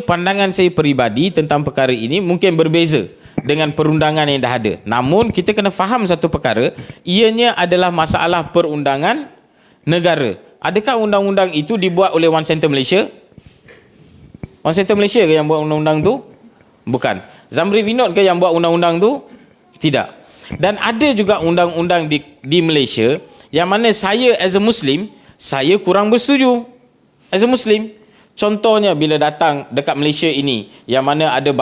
C: pandangan saya peribadi tentang perkara ini mungkin berbeza dengan perundangan yang dah ada. Namun kita kena faham satu perkara, ianya adalah masalah perundangan negara. Adakah undang-undang itu dibuat oleh One Center Malaysia? One Center Malaysia ke yang buat undang-undang tu? Bukan. Zamri Vinod ke yang buat undang-undang tu? Tidak. Dan ada juga undang-undang di Malaysia yang mana saya as a Muslim, saya kurang bersetuju as a Muslim. Contohnya bila datang dekat Malaysia ini yang mana ada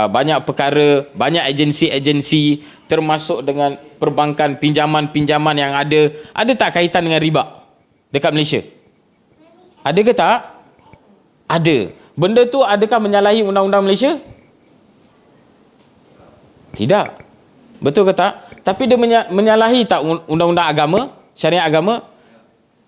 C: banyak perkara, banyak agensi-agensi termasuk dengan perbankan, pinjaman-pinjaman yang ada tak kaitan dengan riba dekat Malaysia? Ada ke tak? Ada. Benda tu adakah menyalahi undang-undang Malaysia? Tidak. Betul ke tak? Tapi dia menyalahi tak undang-undang agama, syariat agama?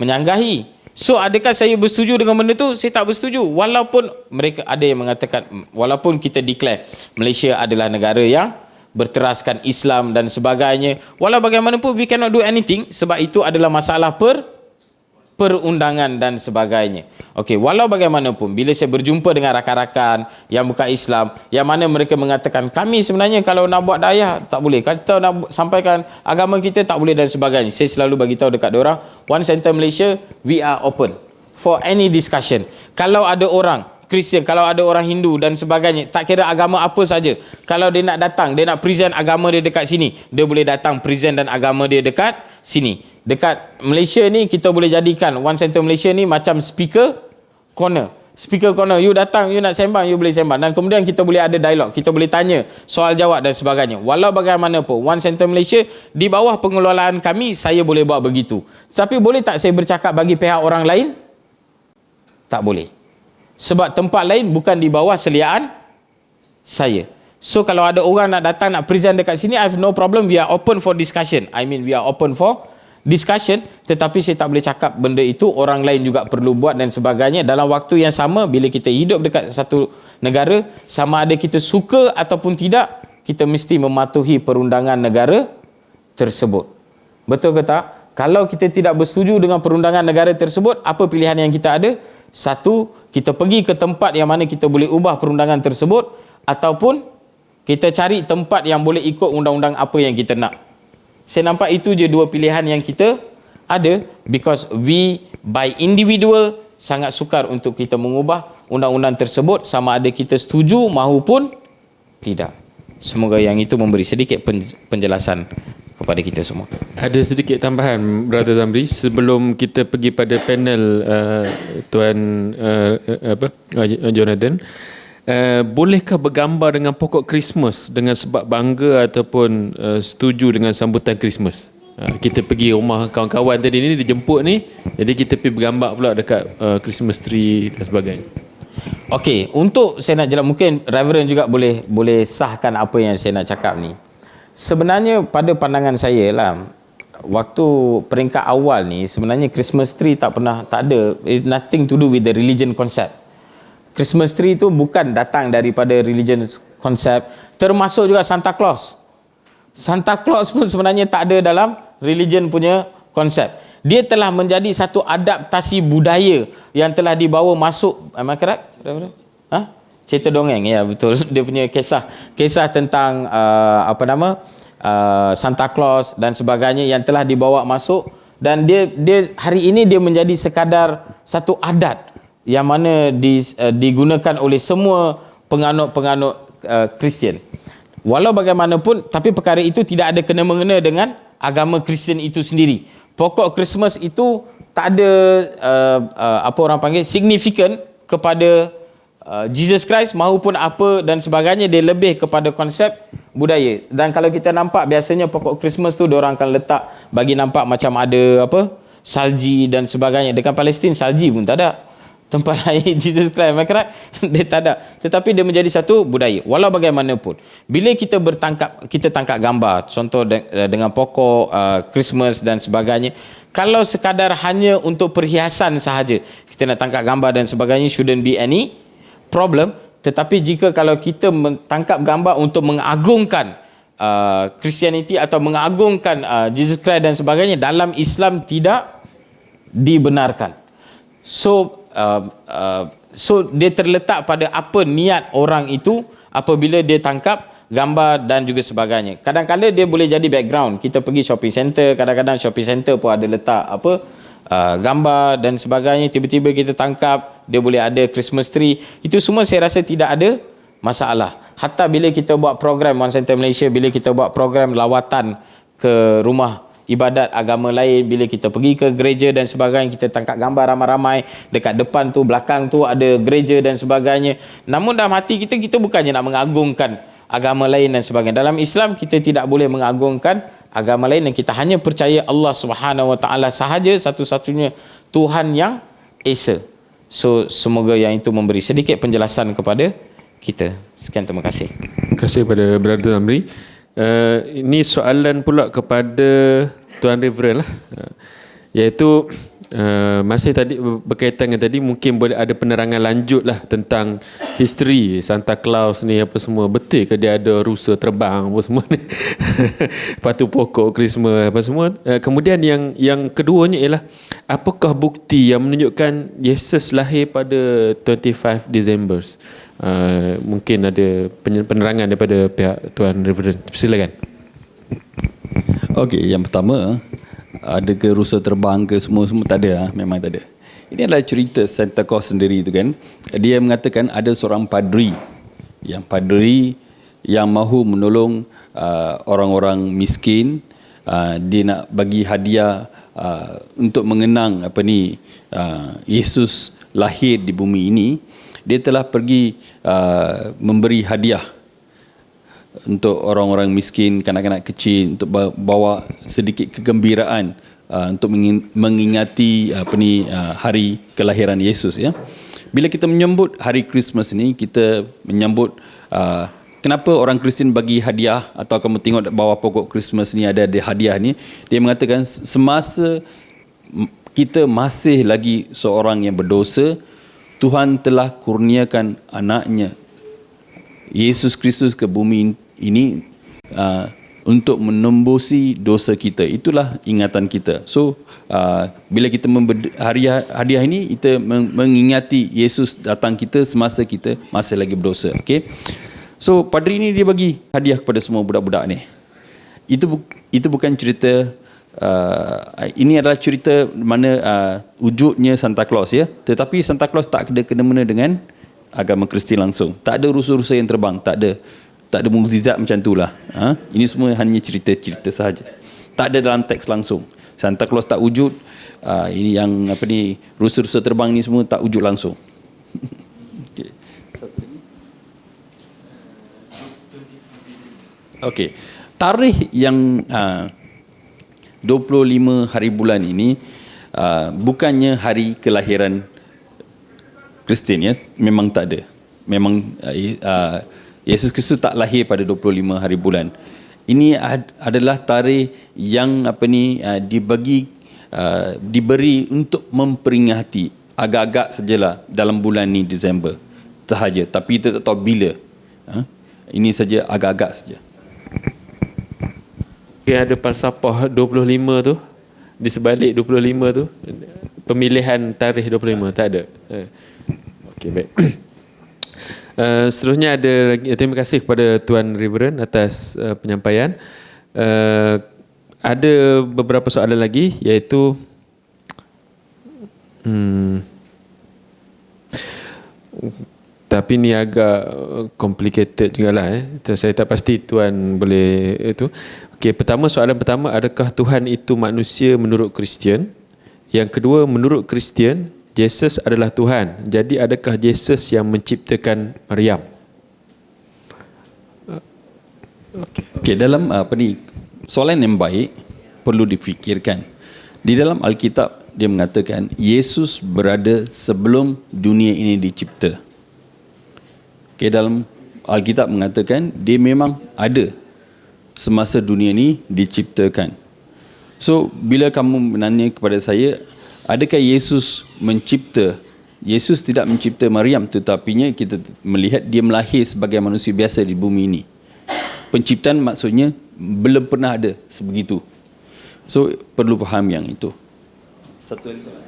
C: Menyanggahi. So adakah saya bersetuju dengan benda tu? Saya tak bersetuju. Walaupun mereka ada yang mengatakan, walaupun kita declare Malaysia adalah negara yang berteraskan Islam dan sebagainya, walau bagaimanapun we cannot do anything sebab itu adalah masalah perundangan dan sebagainya. Okey, walau bagaimanapun bila saya berjumpa dengan rakan-rakan yang bukan Islam, yang mana mereka mengatakan kami sebenarnya kalau nak buat dayah tak boleh, kalau nak sampaikan agama kita tak boleh dan sebagainya, saya selalu bagi tahu dekat diorang, One Center Malaysia, we are open for any discussion. Kalau ada orang Kristian, kalau ada orang Hindu dan sebagainya, tak kira agama apa saja, kalau dia nak datang, dia nak present agama dia dekat sini, dia boleh datang present dan agama dia dekat sini. Dekat Malaysia ni kita boleh jadikan One Center Malaysia ni macam speaker corner. Speaker corner, you datang, you nak sembang, you boleh sembang, dan kemudian kita boleh ada dialog, kita boleh tanya soal jawab dan sebagainya. Walau bagaimanapun One Center Malaysia di bawah pengelolaan kami, saya boleh buat begitu. Tapi boleh tak saya bercakap bagi pihak orang lain? Tak boleh. Sebab tempat lain bukan di bawah seliaan saya. So kalau ada orang nak datang nak present dekat sini, I have no problem, we are open for discussion. We are open for discussion, tetapi saya tak boleh cakap benda itu orang lain juga perlu buat dan sebagainya. Dalam waktu yang sama, bila kita hidup dekat satu negara, sama ada kita suka ataupun tidak, kita mesti mematuhi perundangan negara tersebut. Betul ke tak? Kalau kita tidak bersetuju dengan perundangan negara tersebut, apa pilihan yang kita ada? Satu, kita pergi ke tempat yang mana kita boleh ubah perundangan tersebut, ataupun kita cari tempat yang boleh ikut undang-undang apa yang kita nak. Saya nampak itu je dua pilihan yang kita ada, because we by individual sangat sukar untuk kita mengubah undang-undang tersebut sama ada kita setuju maupun tidak. Semoga yang itu memberi sedikit penjelasan kepada kita semua.
B: Ada sedikit tambahan Brother Zamri sebelum kita pergi pada panel Tuan Jonathan. Bolehkah bergambar dengan pokok Christmas dengan sebab bangga ataupun setuju dengan sambutan Christmas? Kita pergi rumah kawan-kawan tadi ni, dijemput ni, jadi kita pergi bergambar pula dekat Christmas tree dan sebagainya.
C: Okey, untuk saya nak jelas, mungkin Reverend juga boleh sahkan apa yang saya nak cakap ni. Sebenarnya pada pandangan saya lah, waktu peringkat awal ni sebenarnya Christmas tree tak ada, nothing to do with the religion concept. Christmas tree itu bukan datang daripada religion concept, termasuk juga Santa Claus. Santa Claus pun sebenarnya tak ada dalam religion punya konsep. Dia telah menjadi satu adaptasi budaya yang telah dibawa masuk. Am I correct? Cerita dongeng, ya betul. Dia punya kisah tentang Santa Claus dan sebagainya yang telah dibawa masuk, dan dia hari ini dia menjadi sekadar satu adat yang mana digunakan oleh semua penganut-penganut Kristian. Walau bagaimanapun, tapi perkara itu tidak ada kena-mengena dengan agama Kristian itu sendiri. Pokok Christmas itu tak ada apa orang panggil significant kepada Jesus Christ maupun apa dan sebagainya. Dia lebih kepada konsep budaya. Dan kalau kita nampak biasanya pokok Christmas tu diorang akan letak bagi nampak macam ada apa salji dan sebagainya. Dekat Palestin salji pun tak ada tempat lahir Jesus Christ, maka dia tak ada. Tetapi dia menjadi satu budaya. Walau bagaimanapun, bila kita tangkap gambar, contoh dengan pokok Christmas dan sebagainya, kalau sekadar hanya untuk perhiasan sahaja, kita nak tangkap gambar dan sebagainya, shouldn't be any problem. Tetapi jika kalau kita tangkap gambar untuk mengagungkan Christianity atau mengagungkan Jesus Christ dan sebagainya, dalam Islam tidak dibenarkan. So dia terletak pada apa niat orang itu apabila dia tangkap gambar dan juga sebagainya. Kadang-kadang dia boleh jadi background. Kita pergi shopping center, kadang-kadang shopping center pun ada letak apa gambar dan sebagainya. Tiba-tiba kita tangkap, dia boleh ada Christmas tree. Itu semua saya rasa tidak ada masalah. Hatta bila kita buat program One Center Malaysia, bila kita buat program lawatan ke rumah ibadat agama lain, bila kita pergi ke gereja dan sebagainya, kita tangkap gambar ramai-ramai, dekat depan tu, belakang tu ada gereja dan sebagainya. Namun dalam hati kita, kita bukannya nak mengagungkan agama lain dan sebagainya. Dalam Islam kita tidak boleh mengagungkan agama lain, dan kita hanya percaya Allah Subhanahu Wa Taala sahaja satu-satunya Tuhan yang esa. So semoga yang itu memberi sedikit penjelasan kepada kita. Sekian, terima kasih.
B: Terima kasih kepada Brother Amri. Ini soalan pula kepada Tuan Reverend lah, iaitu masih tadi berkaitan dengan tadi, mungkin boleh ada penerangan lanjut lah tentang history Santa Claus ni apa semua. Betul ke dia ada rusa terbang apa semua ni? Patu pokok Christmas apa semua. Kemudian yang keduanya ialah, apakah bukti yang menunjukkan Yesus lahir pada 25 Disember? Mungkin ada penerangan daripada pihak Tuan Reverend. Silakan.
A: Okey, yang pertama, ada ke rusa terbang ke semua tak ada, memang tak ada. Ini adalah cerita Santa Claus sendiri tu kan. Dia mengatakan ada seorang padri yang mahu menolong orang-orang miskin. Dia nak bagi hadiah untuk mengenang Yesus lahir di bumi ini. Dia telah pergi memberi hadiah untuk orang-orang miskin, kanak-kanak kecil, untuk bawa sedikit kegembiraan untuk mengingati hari kelahiran Yesus ya. Bila kita menyambut hari Christmas ni, kita menyambut kenapa orang Kristian bagi hadiah, atau kamu tengok bawah pokok Christmas ni ada hadiah ni. Dia mengatakan semasa kita masih lagi seorang yang berdosa, Tuhan telah kurniakan anaknya Yesus Kristus ke bumi ini untuk menembusi dosa kita. Itulah ingatan kita. So bila kita memberi hadiah ini, kita mengingati Yesus datang kita semasa kita masih lagi berdosa. Okay? So padri ini dia bagi hadiah kepada semua budak-budak ni. Itu bukan cerita. Ini adalah cerita mana wujudnya Santa Claus ya. Tetapi Santa Claus tak ada kena-mena dengan agama Kristian langsung. Tak ada rusa-rusa yang terbang, tak ada mukjizat macam itulah. Ini semua hanya cerita-cerita sahaja. Tak ada dalam teks langsung. Santa Claus tak wujud. Ini yang rusa-rusa terbang ni semua tak wujud langsung. Okay. Okey. Tarikh yang 25 hari bulan ini bukannya hari kelahiran Kristian ya, memang tak ada. Memang Yesus Kristus tak lahir pada 25 hari bulan. Ini adalah tarikh yang diberi untuk memperingati agak-agak sajalah dalam bulan ni Disember sahaja, tapi kita tak tahu bila. Ini saja agak-agak saja.
B: Okay, ada falsafah 25 tu, di sebalik 25 tu, pemilihan tarikh 25 tak ada. Okey, baik. Seterusnya ada lagi, terima kasih kepada Tuan Reverend atas penyampaian. Ada beberapa soalan lagi, iaitu tapi ni agak complicated jugalah. Saya tak pasti Tuan boleh itu. Okey, soalan pertama, adakah Tuhan itu manusia menurut Kristian? Yang kedua, menurut Kristian, Yesus adalah Tuhan. Jadi adakah Yesus yang menciptakan Maryam?
A: Okey, dalam soalan yang baik perlu difikirkan. Di dalam Alkitab dia mengatakan Yesus berada sebelum dunia ini dicipta. Okey, dalam Alkitab mengatakan dia memang ada semasa dunia ini diciptakan. So bila kamu menanya kepada saya, adakah Yesus mencipta? Yesus tidak mencipta Maryam, tetapinya kita melihat dia melahir sebagai manusia biasa di bumi ini. Penciptaan maksudnya belum pernah ada sebegitu. So perlu faham yang itu. Satu lagi soalan.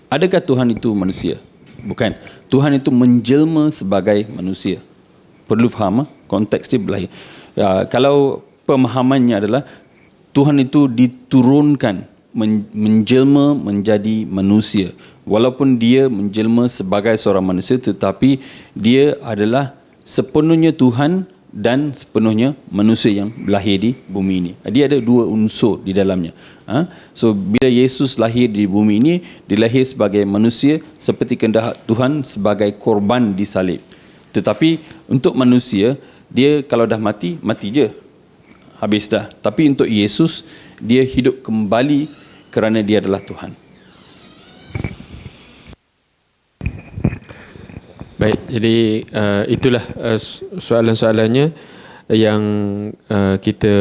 A: Adakah Tuhan itu manusia? Bukan. Tuhan itu menjelma sebagai manusia. Perlu faham konteks dia berlahir. Kalau pemahamannya adalah Tuhan itu diturunkan menjelma menjadi manusia. Walaupun dia menjelma sebagai seorang manusia, tetapi dia adalah sepenuhnya Tuhan dan sepenuhnya manusia yang lahir di bumi ini. Dia ada dua unsur di dalamnya. So bila Yesus lahir di bumi ini, dia lahir sebagai manusia seperti kehendak Tuhan sebagai korban disalib. Tetapi untuk manusia, dia kalau dah mati, mati je. Habis dah. Tapi untuk Yesus, dia hidup kembali kerana dia adalah Tuhan.
B: Baik, jadi itulah soalan-soalannya yang kita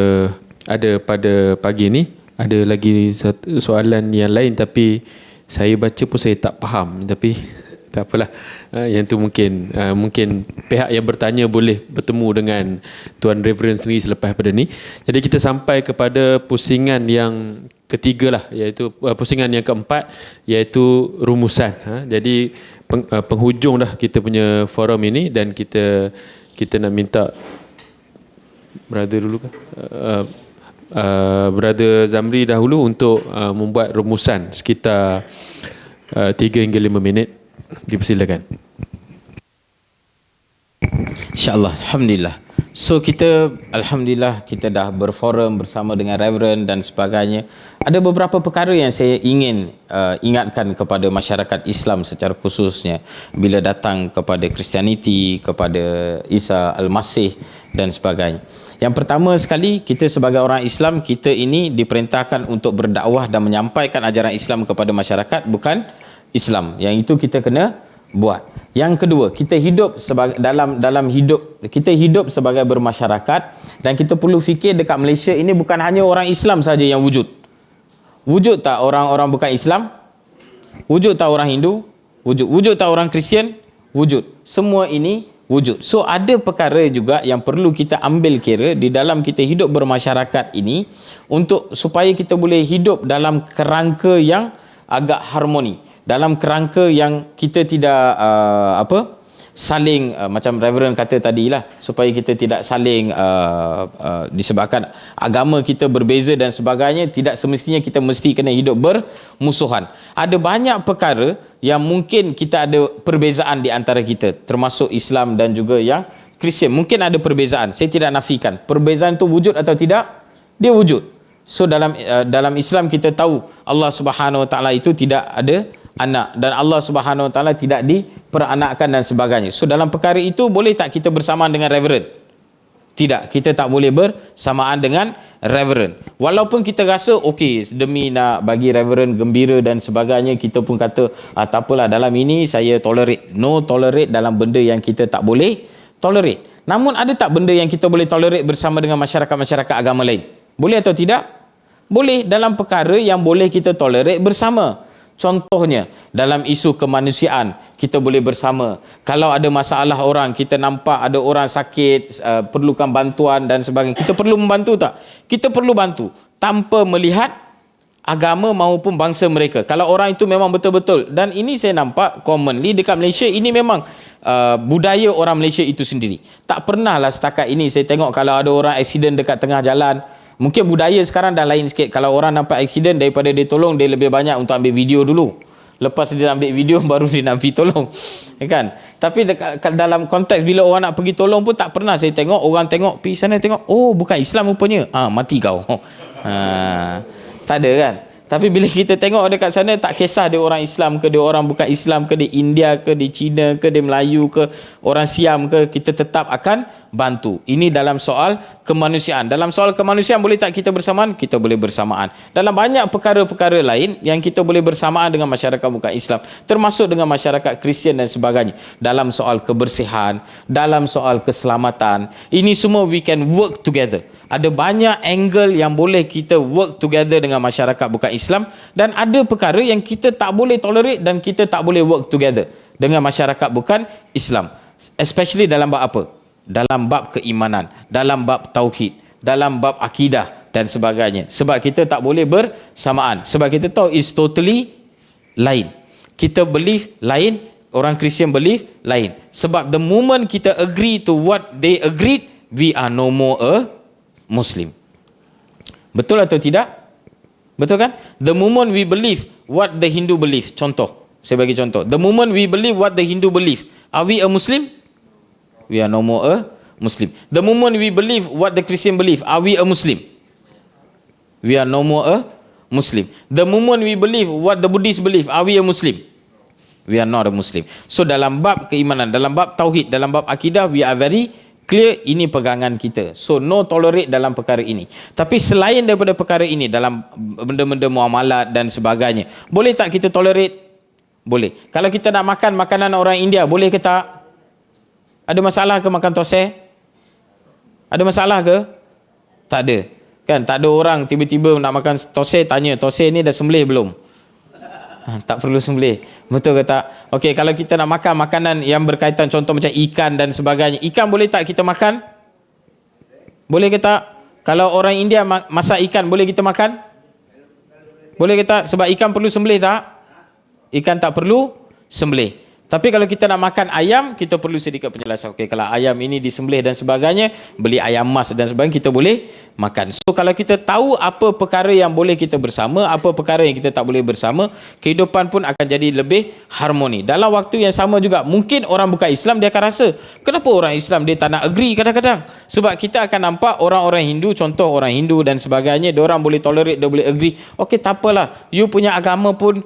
B: ada pada pagi ini. Ada lagi satu soalan yang lain tapi saya baca pun saya tak faham, tapi tak apalah. Yang tu mungkin pihak yang bertanya boleh bertemu dengan Tuan Reverend sendiri selepas pada ni. Jadi kita sampai kepada pusingan yang ketiga lah, iaitu pusingan yang keempat, iaitu rumusan. Jadi penghujung dah kita punya forum ini, dan kita nak minta brother dulu ke? Brother Zamri dahulu untuk membuat rumusan sekitar 3 hingga 5 minit. Dipersilakan.
C: InsyaAllah, Alhamdulillah. So Alhamdulillah kita dah berforum bersama dengan Reverend dan sebagainya. Ada beberapa perkara yang saya ingin ingatkan kepada masyarakat Islam secara khususnya bila datang kepada Kristianiti, kepada Isa Al-Masih dan sebagainya. Yang pertama sekali, kita sebagai orang Islam, kita ini diperintahkan untuk berdakwah dan menyampaikan ajaran Islam kepada masyarakat, bukan Islam. Yang itu kita kena buat. Yang kedua, kita hidup sebagai dalam hidup, kita hidup sebagai bermasyarakat, dan kita perlu fikir dekat Malaysia ini bukan hanya orang Islam saja yang wujud. Wujud tak orang-orang bukan Islam? Wujud tak orang Hindu? Wujud. Wujud tak orang Kristian? Wujud. Semua ini wujud. So ada perkara juga yang perlu kita ambil kira di dalam kita hidup bermasyarakat ini, untuk supaya kita boleh hidup dalam kerangka yang agak harmoni, dalam kerangka yang kita tidak saling macam Reverend kata tadilah, supaya kita tidak saling disebabkan agama kita berbeza dan sebagainya, tidak semestinya kita mesti kena hidup bermusuhan. Ada banyak perkara yang mungkin kita ada perbezaan di antara kita, termasuk Islam dan juga yang Kristian. Mungkin ada perbezaan, saya tidak nafikan. Perbezaan itu wujud atau tidak? Dia wujud. So dalam Islam kita tahu Allah Subhanahu Wa Taala itu tidak ada anak, dan Allah Subhanahu Wa Taala tidak diperanakkan dan sebagainya. So dalam perkara itu boleh tak kita bersamaan dengan Reverend? Tidak, kita tak boleh bersamaan dengan Reverend. Walaupun kita rasa okey, demi nak bagi Reverend gembira dan sebagainya, kita pun kata tak apalah, dalam ini saya tolerate. No tolerate dalam benda yang kita tak boleh tolerate. Namun ada tak benda yang kita boleh tolerate bersama dengan masyarakat-masyarakat agama lain? Boleh atau tidak? Boleh, dalam perkara yang boleh kita tolerate bersama. Contohnya, dalam isu kemanusiaan, kita boleh bersama. Kalau ada masalah orang, kita nampak ada orang sakit, perlukan bantuan dan sebagainya, kita perlu membantu tak? Kita perlu bantu, tanpa melihat agama maupun bangsa mereka. Kalau orang itu memang betul-betul, dan ini saya nampak commonly dekat Malaysia, ini memang budaya orang Malaysia itu sendiri. Tak pernahlah setakat ini saya tengok kalau ada orang accident dekat tengah jalan. Mungkin budaya sekarang dah lain sikit. Kalau orang nampak accident, daripada dia tolong, dia lebih banyak untuk ambil video dulu. Lepas dia ambil video, baru dia nak pergi tolong. kan? Tapi dalam konteks bila orang nak pergi tolong pun tak pernah saya tengok orang tengok pergi sana tengok, oh bukan Islam rupanya, mati kau. Tak ada kan? Tapi bila kita tengok dekat sana, tak kisah dia orang Islam ke, dia orang bukan Islam ke, dia India ke, dia Cina ke, dia Melayu ke, orang Siam ke, kita tetap akan bantu. Ini dalam soal kemanusiaan. Dalam soal kemanusiaan boleh tak kita bersamaan? Kita boleh bersamaan. Dalam banyak perkara-perkara lain yang kita boleh bersamaan dengan masyarakat bukan Islam, termasuk dengan masyarakat Kristian dan sebagainya. Dalam soal kebersihan, dalam soal keselamatan, ini semua we can work together. Ada banyak angle yang boleh kita work together dengan masyarakat bukan Islam, dan ada perkara yang kita tak boleh tolerate dan kita tak boleh work together dengan masyarakat bukan Islam. Especially dalam bab apa? Dalam bab keimanan, dalam bab tauhid, dalam bab akidah dan sebagainya. Sebab kita tak boleh bersamaan. Sebab kita tahu is totally lain. Kita believe lain, orang Kristian believe lain. Sebab the moment kita agree to what they agreed, we are no more a Muslim. Betul atau tidak? Betul kan? The moment we believe what the Hindu believe, contoh, saya bagi contoh. The moment we believe what the Hindu believe, are we a Muslim? We are no more a Muslim. The moment we believe what the Christian believe, are we a Muslim? We are no more a Muslim. The moment we believe what the Buddhist believe, are we a Muslim? We are not a Muslim. So dalam bab keimanan, dalam bab tauhid, dalam bab akidah, we are very clear, ini pegangan kita. So no tolerate dalam perkara ini. Tapi selain daripada perkara ini, dalam benda-benda muamalat dan sebagainya, boleh tak kita tolerate? Boleh. Kalau kita nak makan makanan orang India, boleh ke tak? Ada masalah ke makan tosai? Ada masalah ke? Tak ada. Kan tak ada orang tiba-tiba nak makan tosai tanya, tosai ni dah sembelih belum? Tak perlu sembelih. Betul ke tak? Okey, kalau kita nak makan makanan yang berkaitan contoh macam ikan dan sebagainya, ikan boleh tak kita makan? Boleh ke tak? Kalau orang India masak ikan, boleh kita makan? Boleh ke tak? Sebab ikan perlu sembelih tak? Ikan tak perlu sembelih. Tapi kalau kita nak makan ayam, kita perlu sedikit penjelasan. Okey, kalau ayam ini disembelih dan sebagainya, beli ayam mas dan sebagainya, kita boleh makan. So kalau kita tahu apa perkara yang boleh kita bersama, apa perkara yang kita tak boleh bersama, kehidupan pun akan jadi lebih harmoni. Dalam waktu yang sama juga, mungkin orang bukan Islam dia akan rasa, kenapa orang Islam dia tak nak agree kadang-kadang? Sebab kita akan nampak orang-orang Hindu, contoh orang Hindu dan sebagainya, dia orang boleh tolerate, dia boleh agree. Okey, tak apalah, you punya agama pun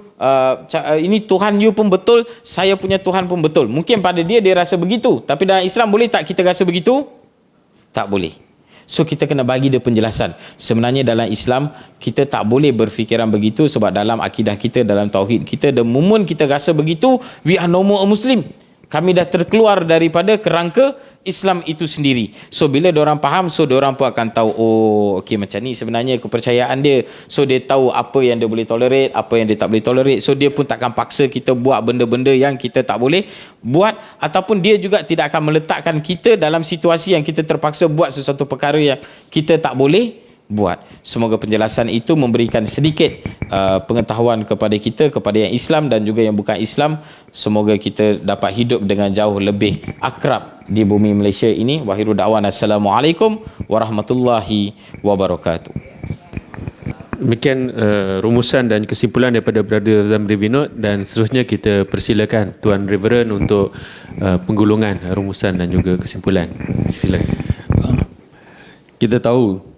C: ini Tuhan you pun betul, saya punya Tuhan pun betul. Mungkin pada dia rasa begitu, tapi dalam Islam boleh tak kita rasa begitu? Tak boleh. So kita kena bagi dia penjelasan. Sebenarnya dalam Islam kita tak boleh berfikiran begitu, sebab dalam akidah kita, dalam tauhid kita, the moment kita rasa begitu, we are no more a Muslim. Kami dah terkeluar daripada kerangka Islam itu sendiri. So bila diorang faham, so diorang pun akan tahu, oh okey, macam ni sebenarnya kepercayaan dia. So dia tahu apa yang dia boleh tolerate, apa yang dia tak boleh tolerate. So dia pun takkan paksa kita buat benda-benda yang kita tak boleh buat, ataupun dia juga tidak akan meletakkan kita dalam situasi yang kita terpaksa buat sesuatu perkara yang kita tak boleh buat. Semoga penjelasan itu memberikan sedikit pengetahuan kepada kita, kepada yang Islam dan juga yang bukan Islam. Semoga kita dapat hidup dengan jauh lebih akrab di bumi Malaysia ini. Wa akhiru da'wana assalamualaikum warahmatullahi wabarakatuh.
B: Demikian rumusan dan kesimpulan daripada Brother Zamri Vinod, dan seterusnya kita persilakan Tuan Reverend untuk penggulungan rumusan dan juga kesimpulan. Silakan.
A: Kita tahu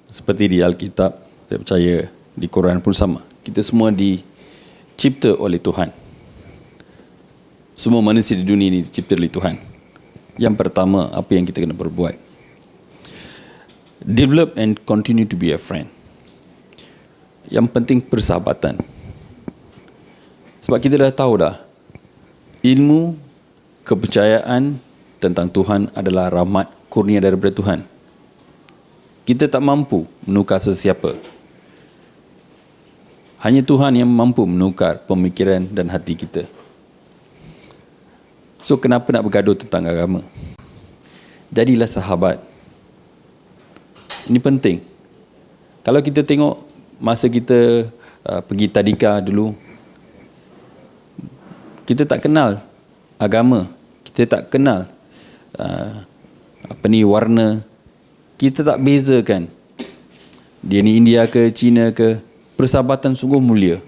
A: seperti di Alkitab, saya percaya di Quran pun sama. Kita semua dicipta oleh Tuhan. Semua manusia di dunia ini dicipta oleh Tuhan. Yang pertama, apa yang kita kena berbuat? Develop and continue to be a friend. Yang penting persahabatan. Sebab kita dah tahu dah, ilmu, kepercayaan tentang Tuhan adalah rahmat kurnia daripada Tuhan. Kita tak mampu menukar sesiapa. Hanya Tuhan yang mampu menukar pemikiran dan hati kita. So kenapa nak bergaduh tentang agama? Jadilah sahabat. Ini penting. Kalau kita tengok masa kita pergi tadika dulu, kita tak kenal agama, kita tak kenal warna. Kita tak bezakan dia ni India ke Cina ke. Persahabatan sungguh mulia.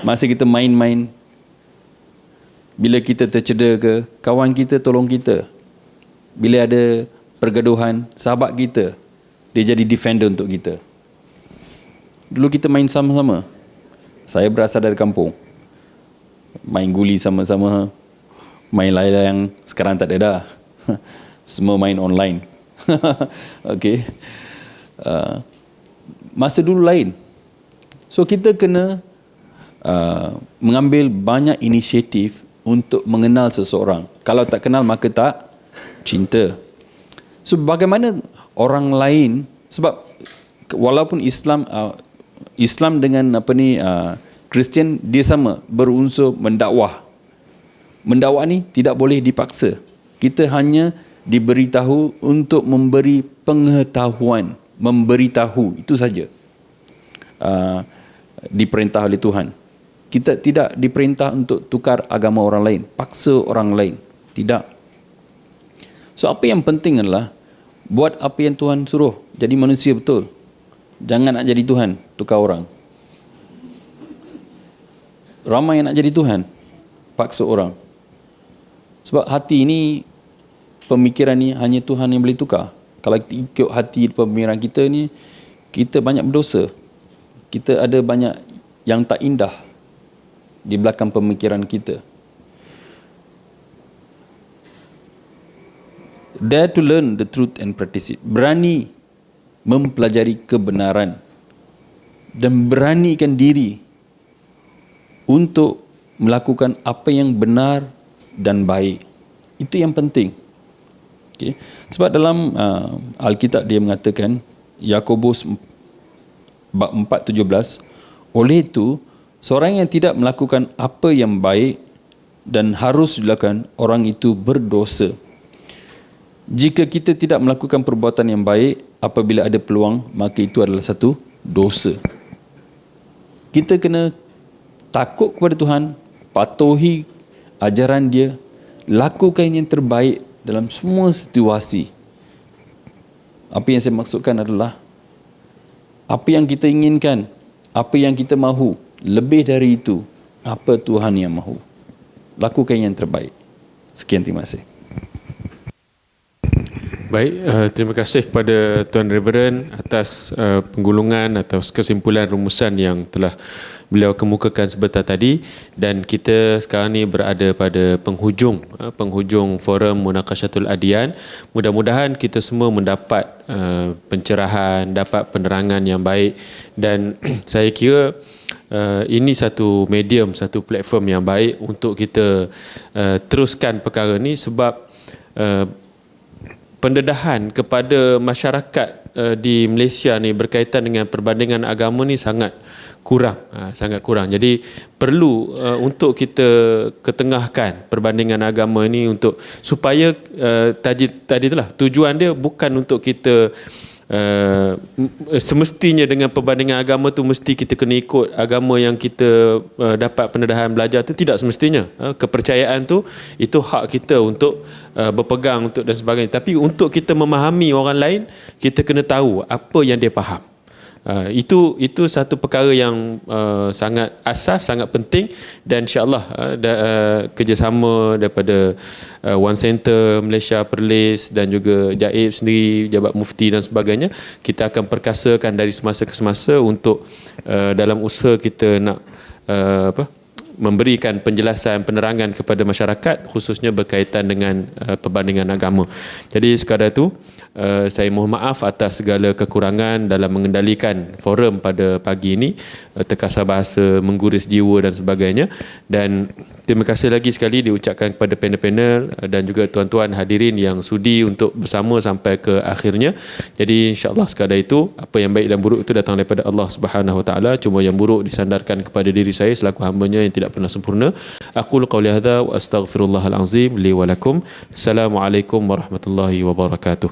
A: Masa kita main-main Bila kita tercedera ke, kawan kita tolong kita. Bila ada pergaduhan, sahabat kita, dia jadi defender untuk kita. Dulu kita main sama-sama. Saya berasal dari kampung. Main guli sama-sama. Main layang, sekarang tak ada dah. Semua main online. Okay. Masa dulu lain. So kita kena mengambil banyak inisiatif untuk mengenal seseorang. Kalau tak kenal maka tak cinta. So bagaimana orang lain, sebab walaupun Islam dengan Kristian dia sama, berunsur mendakwah. Mendakwah ni tidak boleh dipaksa. Kita hanya diberitahu untuk memberi pengetahuan, memberitahu, itu saja. Diperintah oleh Tuhan. Kita tidak diperintah untuk tukar agama orang lain, paksa orang lain. Tidak. So apa yang penting adalah buat apa yang Tuhan suruh, jadi manusia betul. Jangan nak jadi Tuhan, tukar orang. Ramai yang nak jadi Tuhan, paksa orang. Sebab hati ini, pemikiran ni hanya Tuhan yang boleh tukar. Kalau kita ikut hati pemikiran kita ni, kita banyak berdosa. Kita ada banyak yang tak indah di belakang pemikiran kita. Dare to learn the truth and practice it. Berani mempelajari kebenaran dan beranikan diri untuk melakukan apa yang benar dan baik. Itu yang penting. Okay. Sebab dalam Alkitab dia mengatakan, Yakobus bab 4:17, oleh itu seorang yang tidak melakukan apa yang baik dan harus dilakukan, orang itu berdosa. Jika kita tidak melakukan perbuatan yang baik apabila ada peluang, maka itu adalah satu dosa. Kita kena takut kepada Tuhan, patuhi ajaran dia, lakukan yang terbaik dalam semua situasi. Apa yang saya maksudkan adalah apa yang kita inginkan, apa yang kita mahu, lebih dari itu, apa Tuhan yang mahu. Lakukan yang terbaik. Sekian, terima kasih.
B: Baik, terima kasih kepada Tuan Reverend atas penggulungan atau kesimpulan rumusan yang telah beliau kemukakan sebentar tadi, dan kita sekarang ni berada pada penghujung forum Munakashatul Adiyan. Mudah-mudahan kita semua mendapat pencerahan, dapat penerangan yang baik, dan saya kira ini satu medium, satu platform yang baik untuk kita teruskan perkara ni, sebab pendedahan kepada masyarakat di Malaysia ni berkaitan dengan perbandingan agama ni sangat kurang. Jadi perlu untuk kita ketengahkan perbandingan agama ni untuk supaya tadi itulah tujuan dia, bukan untuk kita semestinya dengan perbandingan agama tu mesti kita kena ikut agama yang kita dapat pendedahan belajar tu. Tidak semestinya. Kepercayaan tu itu hak kita untuk berpegang untuk dan sebagainya. Tapi untuk kita memahami orang lain, kita kena tahu apa yang dia faham. Itu satu perkara yang sangat asas, sangat penting, dan insya-Allah kerjasama daripada One Center Malaysia Perlis dan juga Jaib sendiri, Jabat Mufti dan sebagainya, kita akan perkasakan dari semasa ke semasa untuk dalam usaha kita nak memberikan penjelasan, penerangan kepada masyarakat, khususnya berkaitan dengan perbandingan agama. Jadi sekadar itu, saya mohon maaf atas segala kekurangan dalam mengendalikan forum pada pagi ini, terkasar bahasa, mengguris jiwa dan sebagainya. Dan terima kasih lagi sekali diucapkan kepada panel-panel dan juga tuan-tuan hadirin yang sudi untuk bersama sampai ke akhirnya. Jadi insya-Allah sekadar itu, apa yang baik dan buruk itu datang daripada Allah Subhanahu Wa Taala. Cuma yang buruk disandarkan kepada diri saya selaku hamba-Nya yang tidak pernah sempurna. Aqulu qawli hadza wa astaghfirullahal azim li wa lakum. Assalamualaikum warahmatullahi wabarakatuh.